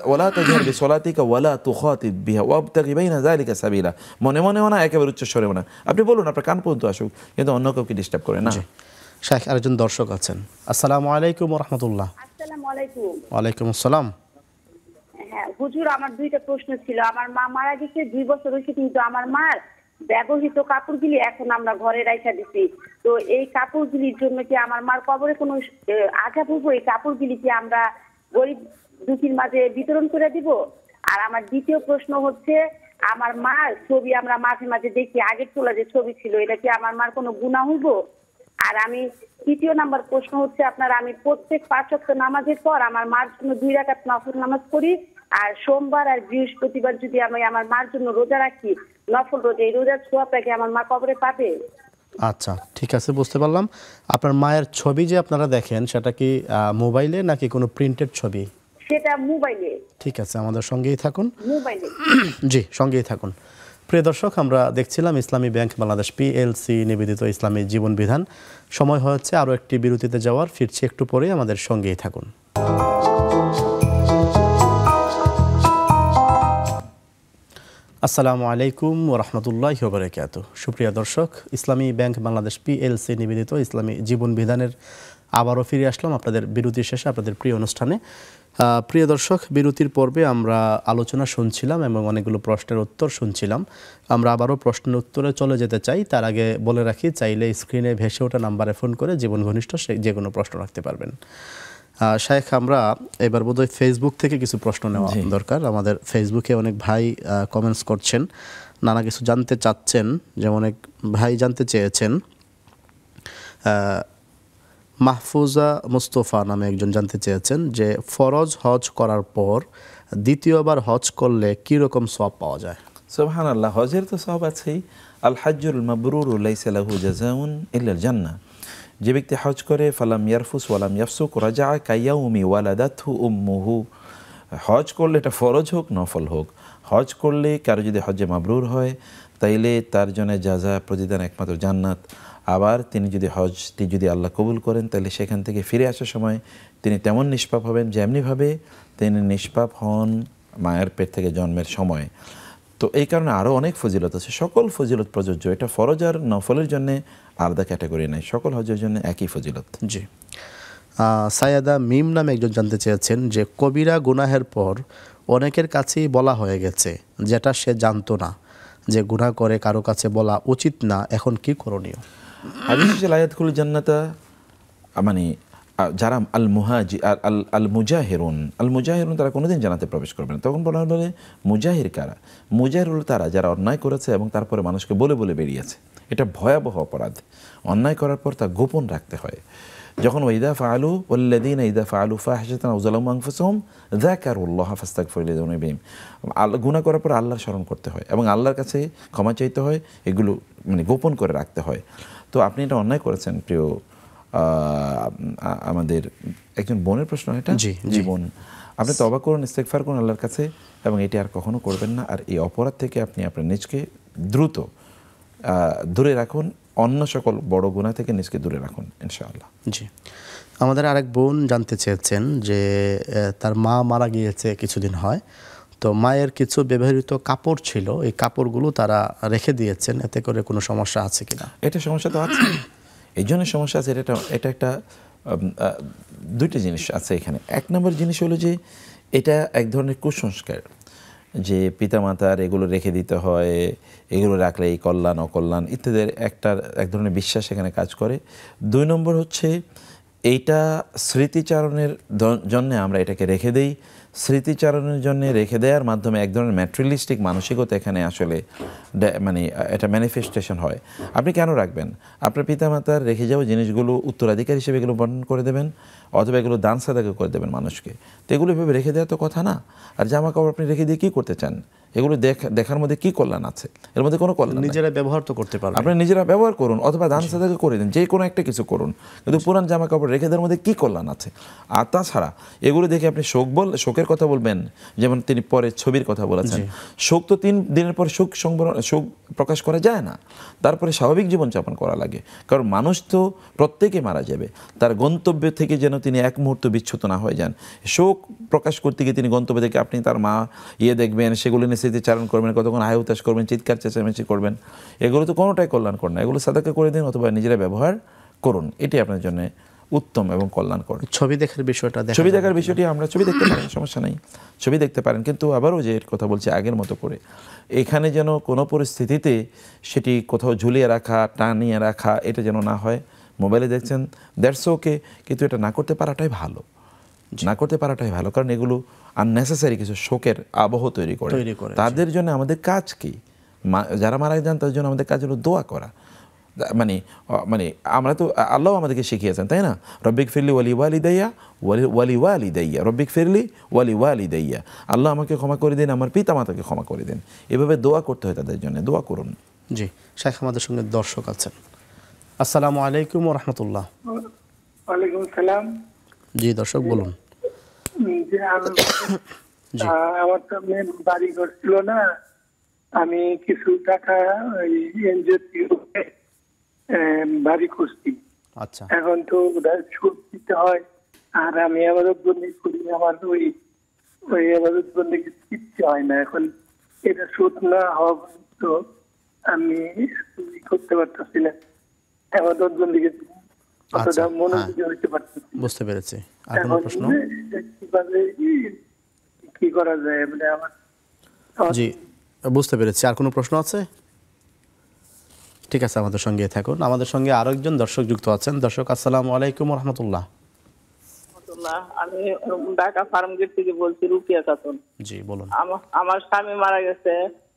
ওয়ালা তাজহার বিসলাতিকা ওয়ালা তুখাতিব বিহা ওয়াবতাগি বাইনা যালিকা সাবিলা, মনে মনেও না, একেবারে উচ্চস্বরেও না, আপনি বলুন, আপনার কান পর্যন্ত আসুক, কিন্তু অন্য কাউকে ডিস্টার্ব করে না। শায়খ আরেকজন দর্শক আছেন। আসসালামু আলাইকুম ওয়া রাহমাতুল্লাহ। আসসালামু আলাইকুম। ওয়ালাইকুম আসসালাম। হ্যাঁ হুজুর, আমার 2টা প্রশ্ন ছিল। আমার মা মারা গেছে 2 বছর হয়েছে, কিন্তু আমার মার ব্যবহৃত কাপড়গুলি এখন আমরা ঘরে রাখা দিছি। তো এই কাপড়গুলির জন্য কি আমার মার কবরে কোনো আঘাত হইব? এই কাপড়গুলি কি আমরা গরিব দুঃখীর মাঝে বিতরণ করে দিব? আর আমার দ্বিতীয় প্রশ্ন হচ্ছে, আমার মার ছবি আমরা মাঝে মাঝে দেখি, আগের তোলা যে ছবি ছিল, এটা কি আমার মার কোনো গুনাহ হইব? আর আমি 3য় নাম্বার প্রশ্ন হচ্ছে, আপনার আমি প্রত্যেক 5 ওয়াক্ত নামাজের পর আমার মার জন্য 2 রাকাত নফল নামাজ পড়ি, আর সোমবার আর বৃহস্পতিবার যদি আমি আমার মার জন্য রোজা রাখি, নফল রোজা, এই রোজার ছোঁয়াটা কি আমার মা কবরে পাবে? আচ্ছা, ঠিক আছে, বুঝতে পারলাম। আপনার মায়ের ছবি যে আপনারা দেখেন, সেটা কি মোবাইলে নাকি কোনো প্রিন্টেড ছবি? সেটা মোবাইলে। ঠিক আছে, আমাদের সঙ্গেই থাকুন। মোবাইলে। জি, সঙ্গেই থাকুন। প্রিয় দর্শক, আমরা দেখছিলাম ইসলামী ব্যাংক বাংলাদেশ পিএলসি নিবেদিত ইসলামী জীবন বিধান। সময় হচ্ছে আরও একটি বিরতিতে যাওয়ার, ফিরছি একটু পরে, আমাদের সঙ্গেই থাকুন। আসসালামু আলাইকুম ওয়া রাহমাতুল্লাহি ওয়া বারাকাতুহু। সুপ্রিয় দর্শক, ইসলামী ব্যাংক বাংলাদেশ পিএলসি নিবেদিত ইসলামী জীবন বিধানের আবারও ফিরে আসলাম আপনাদের বিরতির শেষে, আপনাদের প্রিয় অনুষ্ঠানে। প্রিয় দর্শক, বিরতির পর্বে আমরা আলোচনা শুনছিলাম এবং অনেকগুলো প্রশ্নের উত্তর শুনছিলাম। আমরা আবারও প্রশ্নের উত্তরে চলে যেতে চাই। তার আগে বলে রাখি, চাইলে স্ক্রিনে ভেসে ওঠা নাম্বারে ফোন করে জীবন ঘনিষ্ঠ যে কোনো প্রশ্ন রাখতে পারবেন। শায়খ, আমরা এবার বোধহয় ফেসবুক থেকে কিছু প্রশ্ন নেওয়া দরকার। আমাদের ফেসবুকে অনেক ভাই কমেন্টস করছেন, নানা কিছু জানতে চাচ্ছেন। যেমন এক ভাই জানতে চেয়েছেন, মাহফুজা মুস্তফা নামে একজন জানতে চেয়েছেন যে ফরজ হজ করার পর দ্বিতীয়বার হজ করলে কি রকম সওয়াব পাওয়া যায়? সুবহানাল্লাহ, হজের তো সওয়াব আছেই। আল হাজ্জুল মাবরুরু লাইসা লাহু জাযাউন ইল্লাল জান্নাহ। যে ব্যক্তি হজ করে ফালাম ইয়ারফুস ওয়ালাম ইয়াফসুক রাজা কায়াউমি ওয়ালাদাতহু উম্মুহু, হজ করলে এটা ফরজ হোক নফল হোক, হজ করলে কারো যদি হজ্জে মাবরুর হয় তাইলে তার জন্য যাজা প্রতিদান একমাত্র জান্নাত। আবার তিনি যদি আল্লাহ কবুল করেন তাহলে সেখান থেকে ফিরে আসার সময় তিনি তেমন নিষ্পাপ হবেন যেমনিভাবে তিনি নিষ্পাপ হন মায়ের পেট থেকে জন্মের সময়। তো এই কারণে আরও অনেক ফজিলত আছে, সকল ফজিলত প্রযোজ্য। এটা ফরজ আর নফলের জন্য আলাদা ক্যাটাগরি নাই, সকল হজের জন্য একই ফজিলত। জি। সাইয়াদা মিম নামে একজন জানতে চেয়েছেন যে কবিরা গুনাহের পর অনেকের কাছেই বলা হয়ে গেছে যেটা সে জানতো না, যে গুনাহ করে কারো কাছে বলা উচিত না, এখন কি করণীয়? হাদিসে লায়াদখুল জান্নাতা মানে যারা আল মুজাহিরুন তারা কোনোদিন জান্নাতে প্রবেশ করবে না। তখন বলা হলো মুজাহির কারা? মুজাহির হলো তারা যারা অন্যায় করেছে এবং তারপরে মানুষকে বলে বলে বেরিয়েছে। এটা ভয়াবহ অপরাধ। অন্যায় করার পর তা গোপন রাখতে হয়। যখন ওয়াইদা ফাআলু ওয়াল্লাযীনা ইযা ফাআলু ফাহিশাতান আও যালামু আনফুসাহুম যাকারুল্লাহ ফাস্তাগফিরু লিযুনুবিহিম। গুনাহ করার পর আল্লাহর স্মরণ করতে হয় এবং আল্লাহর কাছে ক্ষমা চাইতে হয়, এগুলো মানে গোপন করে রাখতে হয়। তো আপনি এটা অন্যায় করেছেন প্রিয় আমাদের একজন বোনের প্রশ্ন, এটা জীবন আপনি তওবা করুন, ইস্তেগফার করুন আল্লাহর কাছে এবং এটি আর কখনো করবেন না। আর এই অপরাধ থেকে আপনি আপনার নিজকে দ্রুত দূরে রাখুন, অন্য সকল বড় গুনাহ থেকে নিজকে দূরে রাখুন ইনশাআল্লাহ। জি, আমাদের আরেক বোন জানতে চেয়েছেন যে তার মা মারা গিয়েছে কিছুদিন হয়, তো মায়ের কিছু ব্যবহৃত কাপড় ছিল, এই কাপড়গুলো তারা রেখে দিয়েছেন, এতে করে কোনো সমস্যা আছে কিনা? এটা সমস্যা তো আছে, এই জন্য সমস্যা আছে। এটা একটা দুইটা জিনিস আছে এখানে। এক নম্বর জিনিস হলো যে এটা এক ধরনের কুসংস্কার যে পিতামাতার এগুলো রেখে দিতে হয়, এগুলো রাখলে এই কল্যাণ অকল্যাণ ইত্যাদির এক ধরনের বিশ্বাস এখানে কাজ করে। দুই নম্বর হচ্ছে এইটা স্মৃতিচারণের জন্য আমরা এটাকে রেখে দেই। স্মৃতিচারণের জন্য রেখে দেওয়ার মাধ্যমে এক ধরনের ম্যাটেরিয়ালিস্টিক মানসিকতা এখানে আসলে মানে এটা ম্যানিফেস্টেশন হয়। আপনি কেন রাখবেন? আপনার পিতামাতার রেখে যাওয়া জিনিসগুলো উত্তরাধিকার হিসেবে এগুলো বর্ণন করে দেবেন, অথবা এগুলো দান সাদাকা করে দেবেন মানুষকে। তো এগুলো এভাবে রেখে দেওয়া তো কথা না। আর জামা কাপড় আপনি রেখে দিয়ে কী করতে চান? এগুলো দেখার মধ্যে কি কল্যাণ আছে? এর মধ্যে কোনো কল্যাণ, নিজেরা ব্যবহার তো করতে পারবেন, আপনি নিজেরা ব্যবহার করুন অথবা দান সাদাকা করে দিন, যে কোনো একটা কিছু করুন, কিন্তু পুরান জামা কাপড় রেখে দেওয়ার মধ্যে কী কল্যাণ আছে? আর তাছাড়া এগুলো দেখে আপনি শোকের কথা বলবেন, যেমন তিনি পরে ছবির কথা বলেছেন। শোক তো 3 দিনের পর শোক প্রকাশ করা যায় না, তারপরে স্বাভাবিক জীবনযাপন করা লাগে। কারণ মানুষ তো প্রত্যেকে মারা যাবে, তার গন্তব্য থেকে যেন তিনি এক মুহূর্ত বিচ্যুত না হয়ে যান। শোক প্রকাশ করতে গিয়ে তিনি গন্তব্য থেকে আপনি তার মা দেখবেন, সেগুলো নিয়ে স্মৃতিচারণ করবেন, কতক্ষণ হাই হুতাশ করবেন, চিৎকার চেঁচামেচি করবেন, এগুলো তো কোনোটাই কল্যাণকর না। এগুলো সাদাকা করে দিন অথবা নিজেরা ব্যবহার করুন, এটি আপনার জন্য উত্তম এবং কল্যাণকর। ছবি দেখার বিষয়টি আমরা ছবি দেখতে পারেন, সমস্যা নেই, ছবি দেখতে পারেন, কিন্তু আবারও যে কথা বলছি আগের মতো করে এখানে যেন কোনো পরিস্থিতিতে সেটি কোথাও ঝুলিয়ে রাখা, টানিয়ে রাখা এটা যেন না হয়। মোবাইলে দেখছেন, দ্যাটস ওকে, কিন্তু এটা না করতে পারাটাই ভালো, কারণ এগুলো আননেসেসারি কিছু শোকের আবহ তৈরি করে। তাদের জন্য আমাদের কাজ কি? যারা মারা যান তাদের জন্য আমাদের কাজ হলো দোয়া করা। মানে আমরা তো আল্লাহ আমাদেরকে শিখিয়েছেন, তাই না? রব্বিক ফিরলি ওয়ালিদাইয়া, রব্বিক ফিরলি ওয়ালিদাইয়া, আল্লাহ আমাকে ক্ষমা করে দিন, আমার পিতা মাতাকে ক্ষমা করে দিন। এভাবে দোয়া করতে হয় তাদের জন্য, দোয়া করুন। জি, শেখ আমাদের সঙ্গে দর্শক আছেন। আসসালামু আলাইকুম ওয়া রাহমাতুল্লাহ। ওয়ালাইকুম সালাম। জি দর্শক বলুন। আমার তো বাড়ি ঘর ছিল না, আমি কিছু টাকা এনজিও বাড়ি করছি। আচ্ছা, এখন তো সুদ দিতে হয়, আর আমি আবাদত বন্দি করি, আমার ওই আবাদত বন্দি কিচ্ছু হয় না। এখন এটা সুদ না হওয়া পর্যন্ত আমি করতে পারতেছি না, আবাদত বন্দি অতটা মনোযোগী হইতে পারতেছি। বুঝতে পেরেছি। আর কোনো প্রশ্ন? কি করা যায়? মানে আমার জি বুঝতে পেরেছি। আর কোনো প্রশ্ন আছে? ঠিক আছে, আমাদের সঙ্গে থাকুন। আমাদের সঙ্গে আরো একজন দর্শক যুক্ত আছেন। দর্শক আসসালামু আলাইকুম ওয়া রাহমাতুল্লাহ। আমি ঢাকা ফার্মগেট থেকে বলছি, রুকিয়া খাতুন। জি বলুন। আমার স্বামী মারা গেছে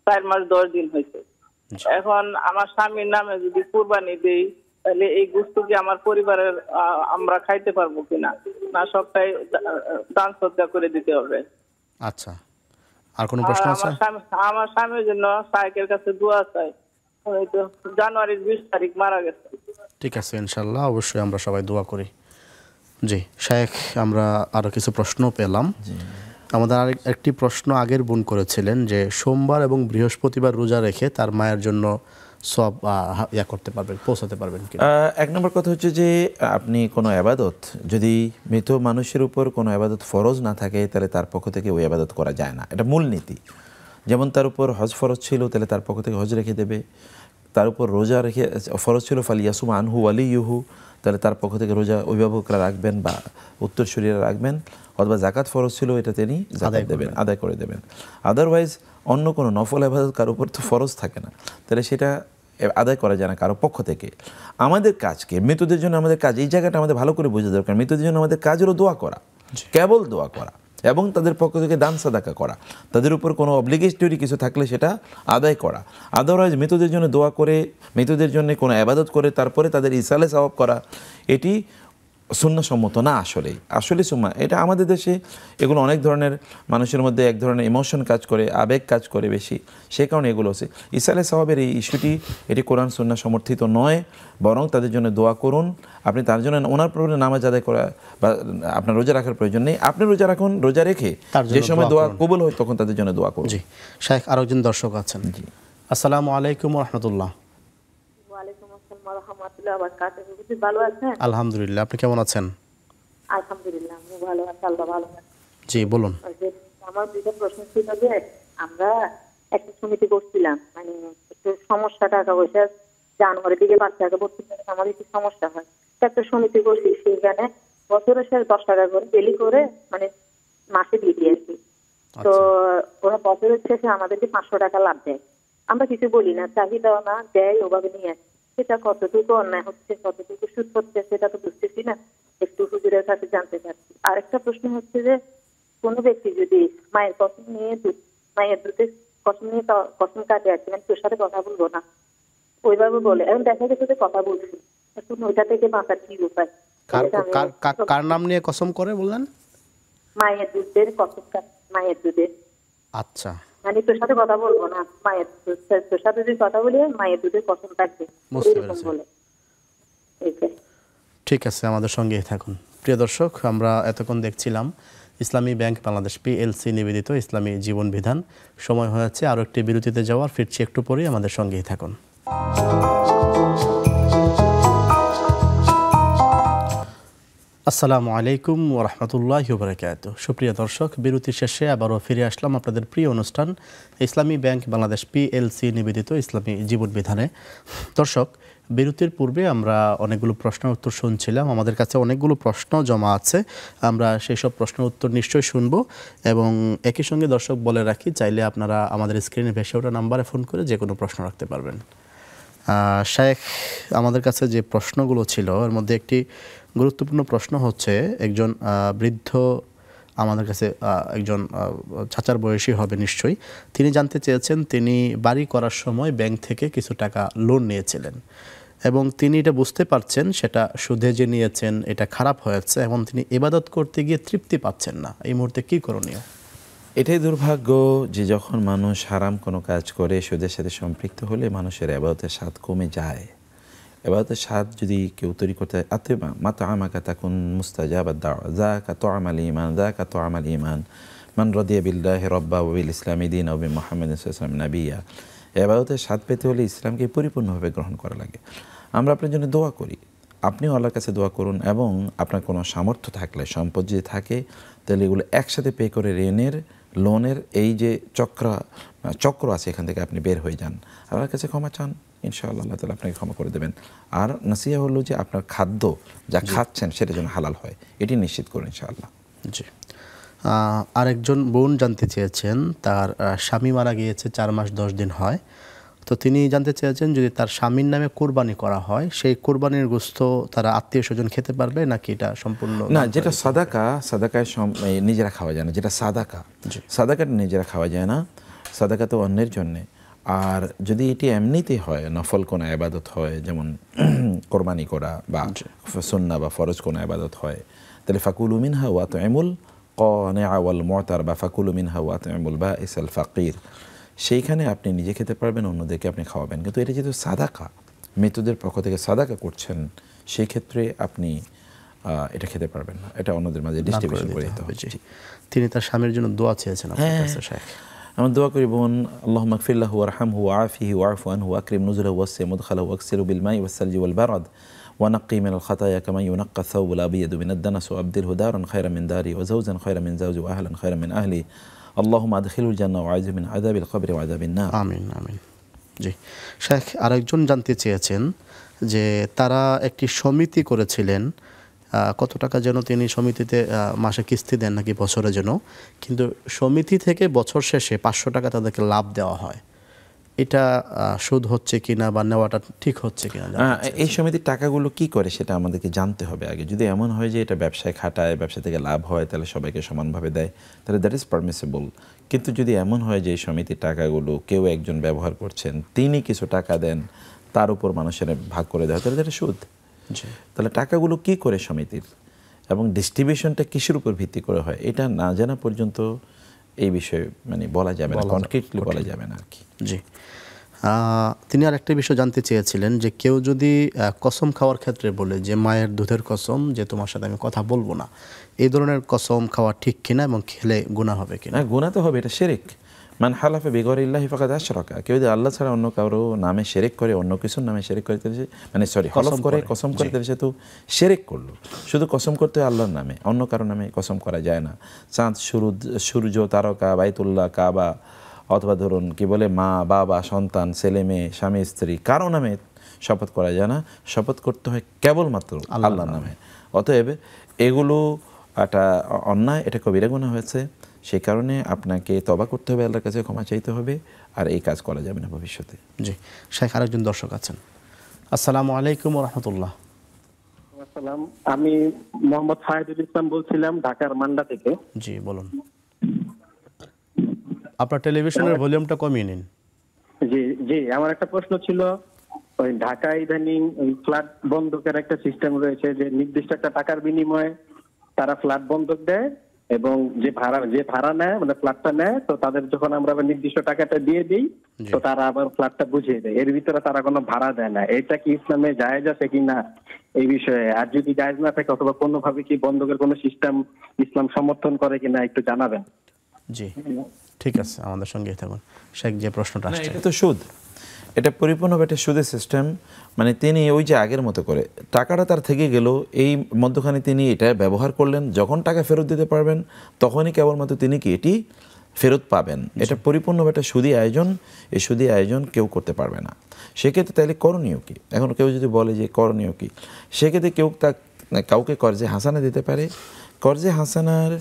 4 মাস 10 দিন হয়েছে। এখন আমার স্বামীর নামে যদি কুরবানি দেই, তাহলে এই গোশত কি আমার পরিবারের আমরা খাইতে পারবো কিনা, না সবটাই দান সদকা করে দিতে হবে? আচ্ছা, আর কোনো প্রশ্ন আছে? আমার স্বামীর জন্য শায়েখের কাছে দোয়া চাই, তো জানুয়ারির 20 তারিখ মারা গেছে। ঠিক আছে, ইনশাআল্লাহ অবশ্যই আমরা সবাই দোয়া করি। জি শায়েখ, আমরা আরো কিছু প্রশ্ন পেলাম। আমাদের একটি প্রশ্ন আগের বোন করেছিলেন যে সোমবার এবং বৃহস্পতিবার রোজা রেখে তার মায়ের জন্য সব করতে পারবেন, পৌঁছাতে পারবেন কি? এক নম্বর কথা হচ্ছে যে আপনি কোনো আবাদত, যদি মৃত মানুষের উপর কোনো আবাদত ফরজ না থাকে, তাহলে তার পক্ষ থেকে ওই আবাদত করা যায় না, এটা মূলনীতি। যেমন তার উপর হজ ফরজ ছিল, তাহলে তার পক্ষ থেকে হজ রেখে দেবে। তার উপর রোজা রেখে ফরজ ছিল ফালিয়াসুম আনহু ওয়ালিয়ুহু, তাহলে তার পক্ষ থেকে রোজা অভিভাবকরা রাখবেন বা উত্তরসূরিরা রাখবেন। অথবা জাকাত ফরজ ছিল, এটা তিনি জাকাত দেবেন, আদায় করে দেবেন। আদারওয়াইজ অন্য কোনো নফল ইবাদত কারো উপর তো ফরজ থাকে না, তাহলে সেটা আদায় করা যায় না কারো পক্ষ থেকে। আমাদের কাজকে, মৃতদের জন্য আমাদের কাজ, এই জায়গাটা আমাদের ভালো করে বোঝা দরকার। মৃতদের জন্য আমাদের কাজ হলো দোয়া করা, কেবল দোয়া করা, এবং তাদের পক্ষ থেকে দান সাদাকা করা। তাদের উপর কোনো অব্লিগেটরি কিছু থাকলে সেটা আদায় করা। আদারওয়াইজ মৃতদের জন্য দোয়া করে, মৃতদের জন্য কোনো ইবাদত করে তারপরে তাদের ইসালে সওয়াব করা, এটি সুন্নাহসম্মত না। আসলে সুন্নাহ এটা আমাদের দেশে এগুলো অনেক ধরনের মানুষের মধ্যে এক ধরনের ইমোশন কাজ করে, আবেগ কাজ করে বেশি, সে কারণে এগুলো আছে। ইসালে সওয়াবের এই ইস্যুটি এটি কোরআন সুন্নাহ সমর্থিত নয়, বরং তাদের জন্য দোয়া করুন। আপনি তার জন্য ওনার প্রয়োজনে নামাজ আদায় করা বা আপনার রোজা রাখার প্রয়োজন নেই, আপনি রোজা রাখুন, রোজা রেখে যে সময় দোয়া কবুল হয় তখন তাদের জন্য দোয়া করুন। জি শাইখ, আরেকজন দর্শক আছেন। জি, আসসালামু আলাইকুম ওয়া রাহমাতুল্লাহ। ভালো আছেন? আলহামদুলিল্লাহ, আপনি কেমন আছেন? আলহামদুলিল্লাহ আমি ভালো আছি, আল্লাহ ভালো আছে। জি বলুন। আমার দুটো প্রশ্ন ছিল যে আমরা একটা সমিতি করছিলাম, মানে একটু সমস্যা, টাকা পয়সা জানুয়ারি দিকে বাচ্চাকে ভর্তি করে আমার একটু সমস্যা হয়, একটা সমিতি করছি, সেখানে বছরের শেষে 10 টাকা করে ডেলি করে মানে মাসে দিয়ে দিই আর কি। তো ওরা বছরের শেষে আমাদেরকে 500 টাকা লাভ দেয়, আমরা কিছু বলি না, চাহিদাও না, দেয় ওভাবে নিয়ে আসি। সেটা কতটুকু অন্যায় হচ্ছে, কতটুকু সুদ হচ্ছে সেটা তো বুঝতেছি না, একটু হুজুরের কাছে জানতে চাচ্ছি। আরেকটা প্রশ্ন হচ্ছে যে কোনো ব্যক্তি যদি মায়ের কসম নিয়ে মায়ের দুধের কসম নিয়ে কসম কাটে আর কি, মানে তোর সাথে কথা বলবো না ওইভাবে বলে, এখন দেখা গেছে যে কথা বলছি, এখন ওইটা থেকে বাঁচার কি উপায়? কার নাম নিয়ে কসম করে বললেন? মায়ের দুধের কসম কাটে, মায়ের দুধের। আচ্ছা, মানে তোর সাথে কথা বলবো না, মায়ের তোর সাথে যদি কথা বলি মায়ের দুধের কসম কাটবে বলে। ঠিক আছে, আমাদের সঙ্গেই থাকুন। প্রিয় দর্শক, আমরা এতক্ষণ দেখছিলাম ইসলামী ব্যাংক বাংলাদেশ PLC নিবেদিত ইসলামী জীবন বিধান। সময় হয়েছে আরও একটি বিরতিতে যাওয়ার, ফিরছি একটু পরেই, আমাদের সঙ্গেই থাকুন। আসসালামু আলাইকুম ওয়া রাহমাতুল্লাহি ওয়া বারাকাতুহু। সুপ্রিয় দর্শক, বিরতি শেষে আবারও ফিরে আসলাম আপনাদের প্রিয় অনুষ্ঠান ইসলামী ব্যাংক বাংলাদেশ PLC নিবেদিত ইসলামী জীবন বিধানে। দর্শক, বিরতির পূর্বে আমরা অনেকগুলো প্রশ্নের উত্তর শুনছিলাম, আমাদের কাছে অনেকগুলো প্রশ্ন জমা আছে, আমরা সেই সব প্রশ্নের উত্তর নিশ্চয়ই শুনবো। এবং একই সঙ্গে দর্শক বলে রাখি, চাইলে আপনারা আমাদের স্ক্রিনে ভেসে ওঠা নাম্বারে ফোন করে যে কোনো প্রশ্ন রাখতে পারবেন। শাইখ, আমাদের কাছে যে প্রশ্নগুলো ছিল এর মধ্যে একটি গুরুত্বপূর্ণ প্রশ্ন হচ্ছে, একজন বৃদ্ধ আমাদের কাছে, একজন চাচার বয়সী হবে নিশ্চয়ই, তিনি জানতে চেয়েছেন তিনি বাড়ি করার সময় ব্যাংক থেকে কিছু টাকা লোন নিয়েছিলেন এবং তিনি এটা বুঝতে পারছেন সেটা সুদে যে নিয়েছেন এটা খারাপ হয়েছে এবং তিনি ইবাদত করতে গিয়ে তৃপ্তি পাচ্ছেন না। এই মুহূর্তে কী করণীয়? এটাই দুর্ভাগ্য যে যখন মানুষ হারাম কোনো কাজ করে সুদের সাথে সম্পৃক্ত হলে মানুষের ইবাদতের স্বাদ কমে যায়। ইবাদতের স্বাদ যদি কেউ তৈরি করতে আতিমা মাতআমাকা তাকুন মুস্তাজাবাদ দাওয়া যাকা তুআমাল ঈমান যাকা তুআমাল ঈমান মান রাদিয়া বিল্লাহি রাব্বা ওয়া বিল ইসলামি দীন ওয়া বিমুহাম্মাদিন সাল্লাল্লাহু আলাইহি ওয়াসাল্লাম নাবিয়্যা। ইবাদতের স্বাদ পেতে হলে ইসলামকে পরিপূর্ণভাবে গ্রহণ করা লাগে। আমরা আপনার জন্য দোয়া করি, আপনিও আল্লাহর কাছে দোয়া করুন, এবং আপনার কোনো সামর্থ্য থাকলে, সম্পদ যদি থাকে, তাহলে এগুলো একসাথে পে করে ঋণের, লোনের এই যে চক্র আছে এখান থেকে আপনি বের হয়ে যান, আল্লাহর কাছে ক্ষমা চান, ইনশাআল্লাহ আল্লাহ তাআলা আপনাকে ক্ষমা করে দেবেন। আর নাসিহা হলো যে আপনার খাদ্য যা খাচ্ছেন সেটা যেন হালাল হয়, এটি নিশ্চিত করুন ইনশাআল্লাহ। জি, আরেকজন বোন জানতে চেয়েছেন, তার স্বামী মারা গিয়েছে 4 মাস 10 দিন হয়, তো তিনি জানতে চেয়েছেন যদি তার স্বামীর নামে কোরবানি করা হয়, সেই কোরবানির গোশত তারা আত্মীয় স্বজন খেতে পারবে নাকি এটা সম্পূর্ণ না? যেটা সাদাকায় নিজেরা খাওয়া যায় না, যেটা সাদাকাটা নিজেরা খাওয়া যায় না, সাদাকা তো অন্যের জন্যে। আর যদি এটি এমনিতে হয়, নফল কোনো ইবাদত হয়, যেমন কোরবানি করা বা সুন্নাহ বা ফরজ কোনো ইবাদত হয়, তাহলে ফাকুলু মিনহা ওয়া তুইমুল কানিআ ওয়াল মু'তার বা ফাকুলু মিনহা ওয়া তুইমুল বাঈস আল ফাকির, সেইখানে আপনি নিজে খেতে পারবেন, অন্যদেরকে আপনি খাওয়াবেন। কিন্তু এটা যেহেতু সাদাকা, মৃতদের পক্ষ থেকে সাদাকা করছেন, সেই ক্ষেত্রে আপনি এটা খেতে পারবেন না, এটা অন্যদের মাঝে ডিস্ট্রিবিউশন করে দিতে হবে। তিনি তার স্বামীর জন্য দোয়া চেয়েছেন আপনার কাছে শাইখ। আমরা দোয়া করি, বোন আল্লাহুম্মা গফির লাহু ওয়ারহামহু ওয়াআফিহি ওয়া'ফু আনহু ওয়াকরিম নুজুলাহু ওয়াসসি মুদখালাহু ওয়াকসিরহু বিল মাই ওয়াস সালজি ওয়াল বারাদ ونقي من الخطايا كما ينقى الثوب الأبيض من الدنس وأبدله دارا خيرا من داري وزوجا خيرا من زوجي وأهلا خيرا من أهلي اللهم أدخله الجنة وأعذه من عذاب القبر وعذاب النار আমিন আমিন। জি শাইখ, আরেকজন জানতে চেয়েছেন যে তারা একটি সমিতি করেছিলেন কত টাকা যেন তিনি সমিতিতে মাসে কিস্তি দেন নাকি বছরে যেন, কিন্তু সমিতি থেকে বছর শেষে 500 টাকা তাদেরকে লাভ দেওয়া হয়। এটা সুদ হচ্ছে কিনা বা নেওয়াটা ঠিক হচ্ছে কিনা, এই সমিতির টাকাগুলো কি করে সেটা আমাদেরকে জানতে হবে আগে। যদি এমন হয় যে এটা ব্যবসায় খাটায়, ব্যবসা থেকে লাভ হয়, তাহলে সবাইকে সমানভাবে দেয়, তাহলে দ্যাট ইজ পারমিসিবল। কিন্তু যদি এমন হয় যে এই সমিতির টাকাগুলো কেউ একজন ব্যবহার করছেন, তিনি কিছু টাকা দেন, তার উপর মানুষের ভাগ করে দেওয়া, তাহলে এটা সুদ। তাহলে টাকাগুলো কি করে সমিতির এবং ডিস্ট্রিবিউশনটা কিসের উপর ভিত্তি করে হয়, এটা না জানা পর্যন্ত এই বিষয়ে মানে বলা যাবে না, কনক্রিটলি বলা যাবে না আর কি। জি, তিনি আর একটা বিষয় জানতে চেয়েছিলেন যে কেউ যদি কসম খাওয়ার ক্ষেত্রে বলে যে মায়ের দুধের কসম, যে তোমার সাথে আমি কথা বলবো না, এই ধরনের কসম খাওয়া ঠিক কিনা এবং খেলে গুনাহ হবে কিনা? গুনাহ তো হবে, এটা শিরক। মান হালাফা বিগয়রিল্লাহি ফাকাদ আশরাকা, কেউ যদি আল্লাহ ছাড়া অন্য কারো নামে শিরক করে, অন্য কিছুর নামে শিরক করে, মানে সরি হলফ করে, কসম করে, তাহলে সে তো শিরক করলো। শুধু কসম করতে হয় আল্লাহর নামে, অন্য কারো নামে কসম করা যায় না। চাঁদ, সূর্য, তারকা, বাইতুল্লাহ, কাবা, অথবা ধরুন কি বলে মা, বাবা, সন্তান, ছেলে মেয়ে, স্বামী, স্ত্রী, কারো নামে শপথ করা যায় না। শপথ করতে হয় কেবলমাত্র আল্লাহর নামে। অতএব এগুলো একটা অন্যায়, এটা কবিরা গুনাহ হয়েছে। সেই কারণে আপনাকে তওবা করতে হবে, আল্লাহর কাছে ক্ষমা চাইতে হবে, আর এই কাজ করা যাবে না ভবিষ্যতে। জি, শেখ আরেকজন দর্শক আছেন। আসসালামু আলাইকুম ওয়া রাহমাতুল্লাহ। আসসালাম, আমি মোহাম্মদ ফাহিদুল ইসলাম বলছিলাম ঢাকার মান্ডা থেকে। জি বলুন। আপনার টেলিভিশনের ভলিউমটা কমিয়ে নিন। জি জি, আমার একটা প্রশ্ন ছিল, ওই ঢাকায় ইদানিং ওই ফ্ল্যাট বন্ধকের একটা সিস্টেম রয়েছে, যে নির্দিষ্ট একটা টাকার বিনিময়ে তারা ফ্ল্যাট বন্ধক দেয়, এবং যে ভাড়া নেয়, মানে ফ্ল্যাটটা নেয়, তো তাদের যখন আমরা আবার নির্দিষ্ট টাকাটা দিয়ে দিই, তো তারা আবার ফ্ল্যাটটা বুঝিয়ে দেয়, এর ভিতরে তারা কোনো ভাড়া দেয় না। এটা কি ইসলামে জায়েজ আছে কি না এই বিষয়ে, আর যদি জায়েজ না থাকে অথবা কোনোভাবে কি বন্ধকের কোনো সিস্টেম ইসলাম সমর্থন করে কিনা একটু জানাবেন। জি ঠিক আছে, আমাদের সঙ্গেই থাকুন। শেখ, যে প্রশ্নটা আসছে, এটা তো সুদ, এটা পরিপূর্ণভাবে একটা সুদের সিস্টেম। মানে তিনি ওই যে আগের মতো করে টাকাটা তার থেকে গেল, এই মধ্যখানে তিনি এটা ব্যবহার করলেন, যখন টাকা ফেরত দিতে পারবেন তখনই কেবলমাত্র তিনি কি এটি ফেরত পাবেন। এটা পরিপূর্ণভাবে একটা সুদী আয়োজন। এই সুদী আয়োজন কেউ করতে পারবে না। সেক্ষেত্রে তাহলে করণীয় কি? এখন কেউ যদি বলে যে করণীয় কি, সেক্ষেত্রে কেউ কাউকে কর্জে হাসানা দিতে পারে। কর্জে হাসানার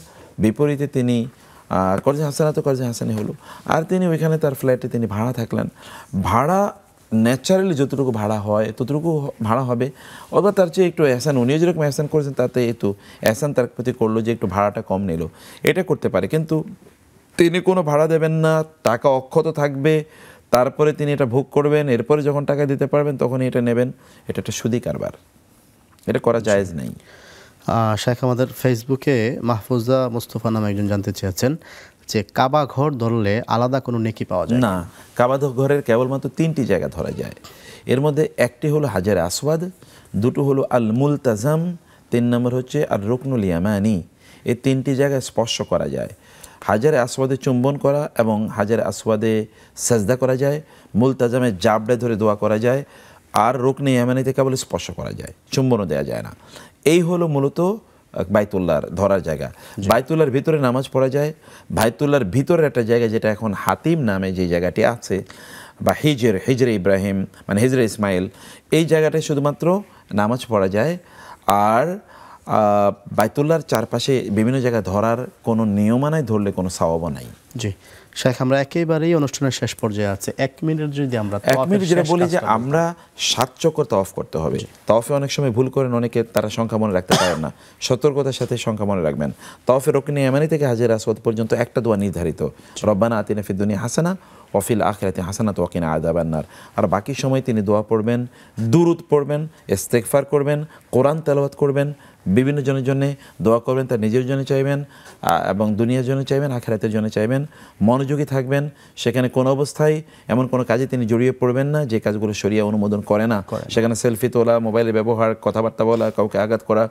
বিপরীতে তিনি কর্জে হাসানা তো কর্জে হাসানি হলো, আর তিনি ওইখানে তার ফ্ল্যাটে তিনি ভাড়া থাকলেন। ভাড়া ন্যাচারালি যতটুকু ভাড়া হয় ততটুকু ভাড়া হবে, অথবা তার চেয়ে একটু এহসান, উনিও যেরকম এহসান করেছেন তাতে একটু এহসান তার প্রতি করলো, যে একটু ভাড়াটা কম নিল, এটা করতে পারে। কিন্তু তিনি কোনো ভাড়া দেবেন না, টাকা অক্ষত থাকবে, তারপরে তিনি এটা ভোগ করবেন, এরপরে যখন টাকা দিতে পারবেন তখনই এটা নেবেন। এটা একটা সুদী কারবার, এটা করা জায়েজ নেই। শেখ, আমাদের ফেসবুকে মাহফুজা মুস্তফা নামে একজন জানতে চেয়েছেন যে কাবা ঘর ধরলে আলাদা কোনো নেকি পাওয়া যায় না? কাবা ঘরের কেবলমাত্র 3টি জায়গা ধরা যায়। এর মধ্যে একটি হলো হাজারে আসওয়াদ, দুটো হলো আল মুলতাজাম, 3 নম্বর হচ্ছে আর রুকনুল ইয়ামানি। এই 3টি জায়গায় স্পর্শ করা যায়। হাজারে আসওয়াদে চুম্বন করা এবং হাজারে আসওয়াদে সাজদা করা যায়, মুলতাজামে জাবড়ে ধরে দোয়া করা যায়, আর রুকনে ইয়ামানিতে কেবল স্পর্শ করা যায়, চুম্বনও দেওয়া যায় না। এই হলো মূলত বাইতুল্লাহর ধরার জায়গা। বাইতুল্লাহর ভিতরে নামাজ পড়া যায়। বাইতুল্লাহর ভিতরের একটা জায়গা যেটা এখন হাতিম নামে যে জায়গাটি আছে, বা হিজরে ইব্রাহিম মানে হিজরে ইসমাইল, এই জায়গাটায় শুধুমাত্র নামাজ পড়া যায়। আর বাইতুল্লাহর চারপাশে বিভিন্ন জায়গায় ধরার কোনো নিয়মানায় ধরলে কোনো সওয়াব নাই। জি শেখ, আমরা একেবারেই অনুষ্ঠানের শেষ পর্যায়ে আছে। 1 মিনিট যদি আমরা 1 মিনিট যেটা বলি যে আমরা 7 চক্কর তাওয়াফ করতে হবে। তাওয়াফে অনেক সময় ভুল করেন অনেকে, তারা সংখ্যা মনে রাখতে পারেন না। সতর্কতার সাথে সংখ্যা মনে রাখবেন। তাওয়াফে রুকনে ইয়ামানি থেকে হাজারে আসওয়াদ পর্যন্ত একটা দোয়া নির্ধারিত, রব্বানা আতিনা ফিদ দুনিয়া হাসানা ওয়া ফিল আখিরাতি হাসানাত ওয়া কিনা আযাবান নার। আর বাকি সময় তিনি দোয়া পড়বেন, দুরূদ পড়বেন, ইস্তেগফার করবেন, কোরআন তেলাওয়াত করবেন, বিভিন্ন জনের জন্য দোয়া করবেন, তার নিজের জন্য চাইবেন এবং দুনিয়ার জন্য চাইবেন, আখিরাতের জন্য চাইবেন। মনোযোগী থাকবেন। সেখানে কোনো অবস্থায় এমন কোনো কাজে তিনি জড়িয়ে পড়বেন না যে কাজগুলো শরিয়া অনুমোদন করে না। সেখানে সেলফি তোলা, মোবাইলের ব্যবহার, কথাবার্তা বলা, কাউকে আঘাত করা,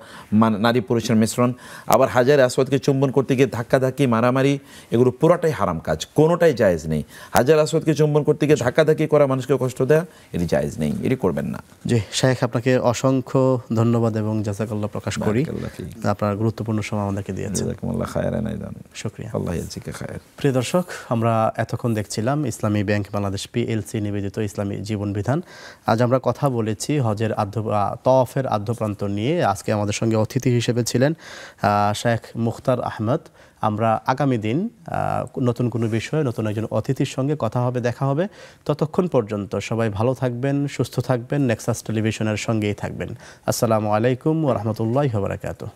নারী পুরুষের মিশ্রণ, আবার হাজারে আসওয়াদকে চুম্বন করতে গিয়ে ধাক্কাধাক্কি, মারামারি, এগুলো পুরোটাই হারাম কাজ, কোনোটাই জায়েজ নেই। হাজার আসওয়াদকে চুম্বন করতে গিয়ে ধাক্কাধাক্কি করা, মানুষকে কষ্ট দেওয়া, এটি জায়েজ নেই, এটি করবেন না। জি শেখ, আপনাকে অসংখ্য ধন্যবাদ এবং জাযাকাল্লাহ প্রকাশ করি আপনার গুরুত্বপূর্ণ সময় আমাদেরকে দিয়েছেন। জাযাকুমুল্লাহ খায়রান আইদান। শুকরিয়া। আল্লাহ ইয়াজজিকা খায়র। প্রিয় দর্শক, আমরা এতক্ষণ দেখছিলাম ইসলামী ব্যাংক বাংলাদেশ PLC নিবেদিত ইসলামী জীবন বিধান। আজ আমরা কথা বলেছি হজের তওয়াফের আদ্যপ্রান্ত নিয়ে। আজকে আমাদের সঙ্গে অতিথি হিসেবে ছিলেন শেখ মুখতার আহমদ। আমরা আগামী দিন নতুন কোনো বিষয়ে নতুন একজন অতিথির সঙ্গে কথা হবে, দেখা হবে। ততক্ষণ পর্যন্ত সবাই ভালো থাকবেন, সুস্থ থাকবেন, নেক্সাস টেলিভিশনের সঙ্গেই থাকবেন। আসসালামু আলাইকুম ওয়া রাহমাতুল্লাহি ওয়া বারাকাতুহু।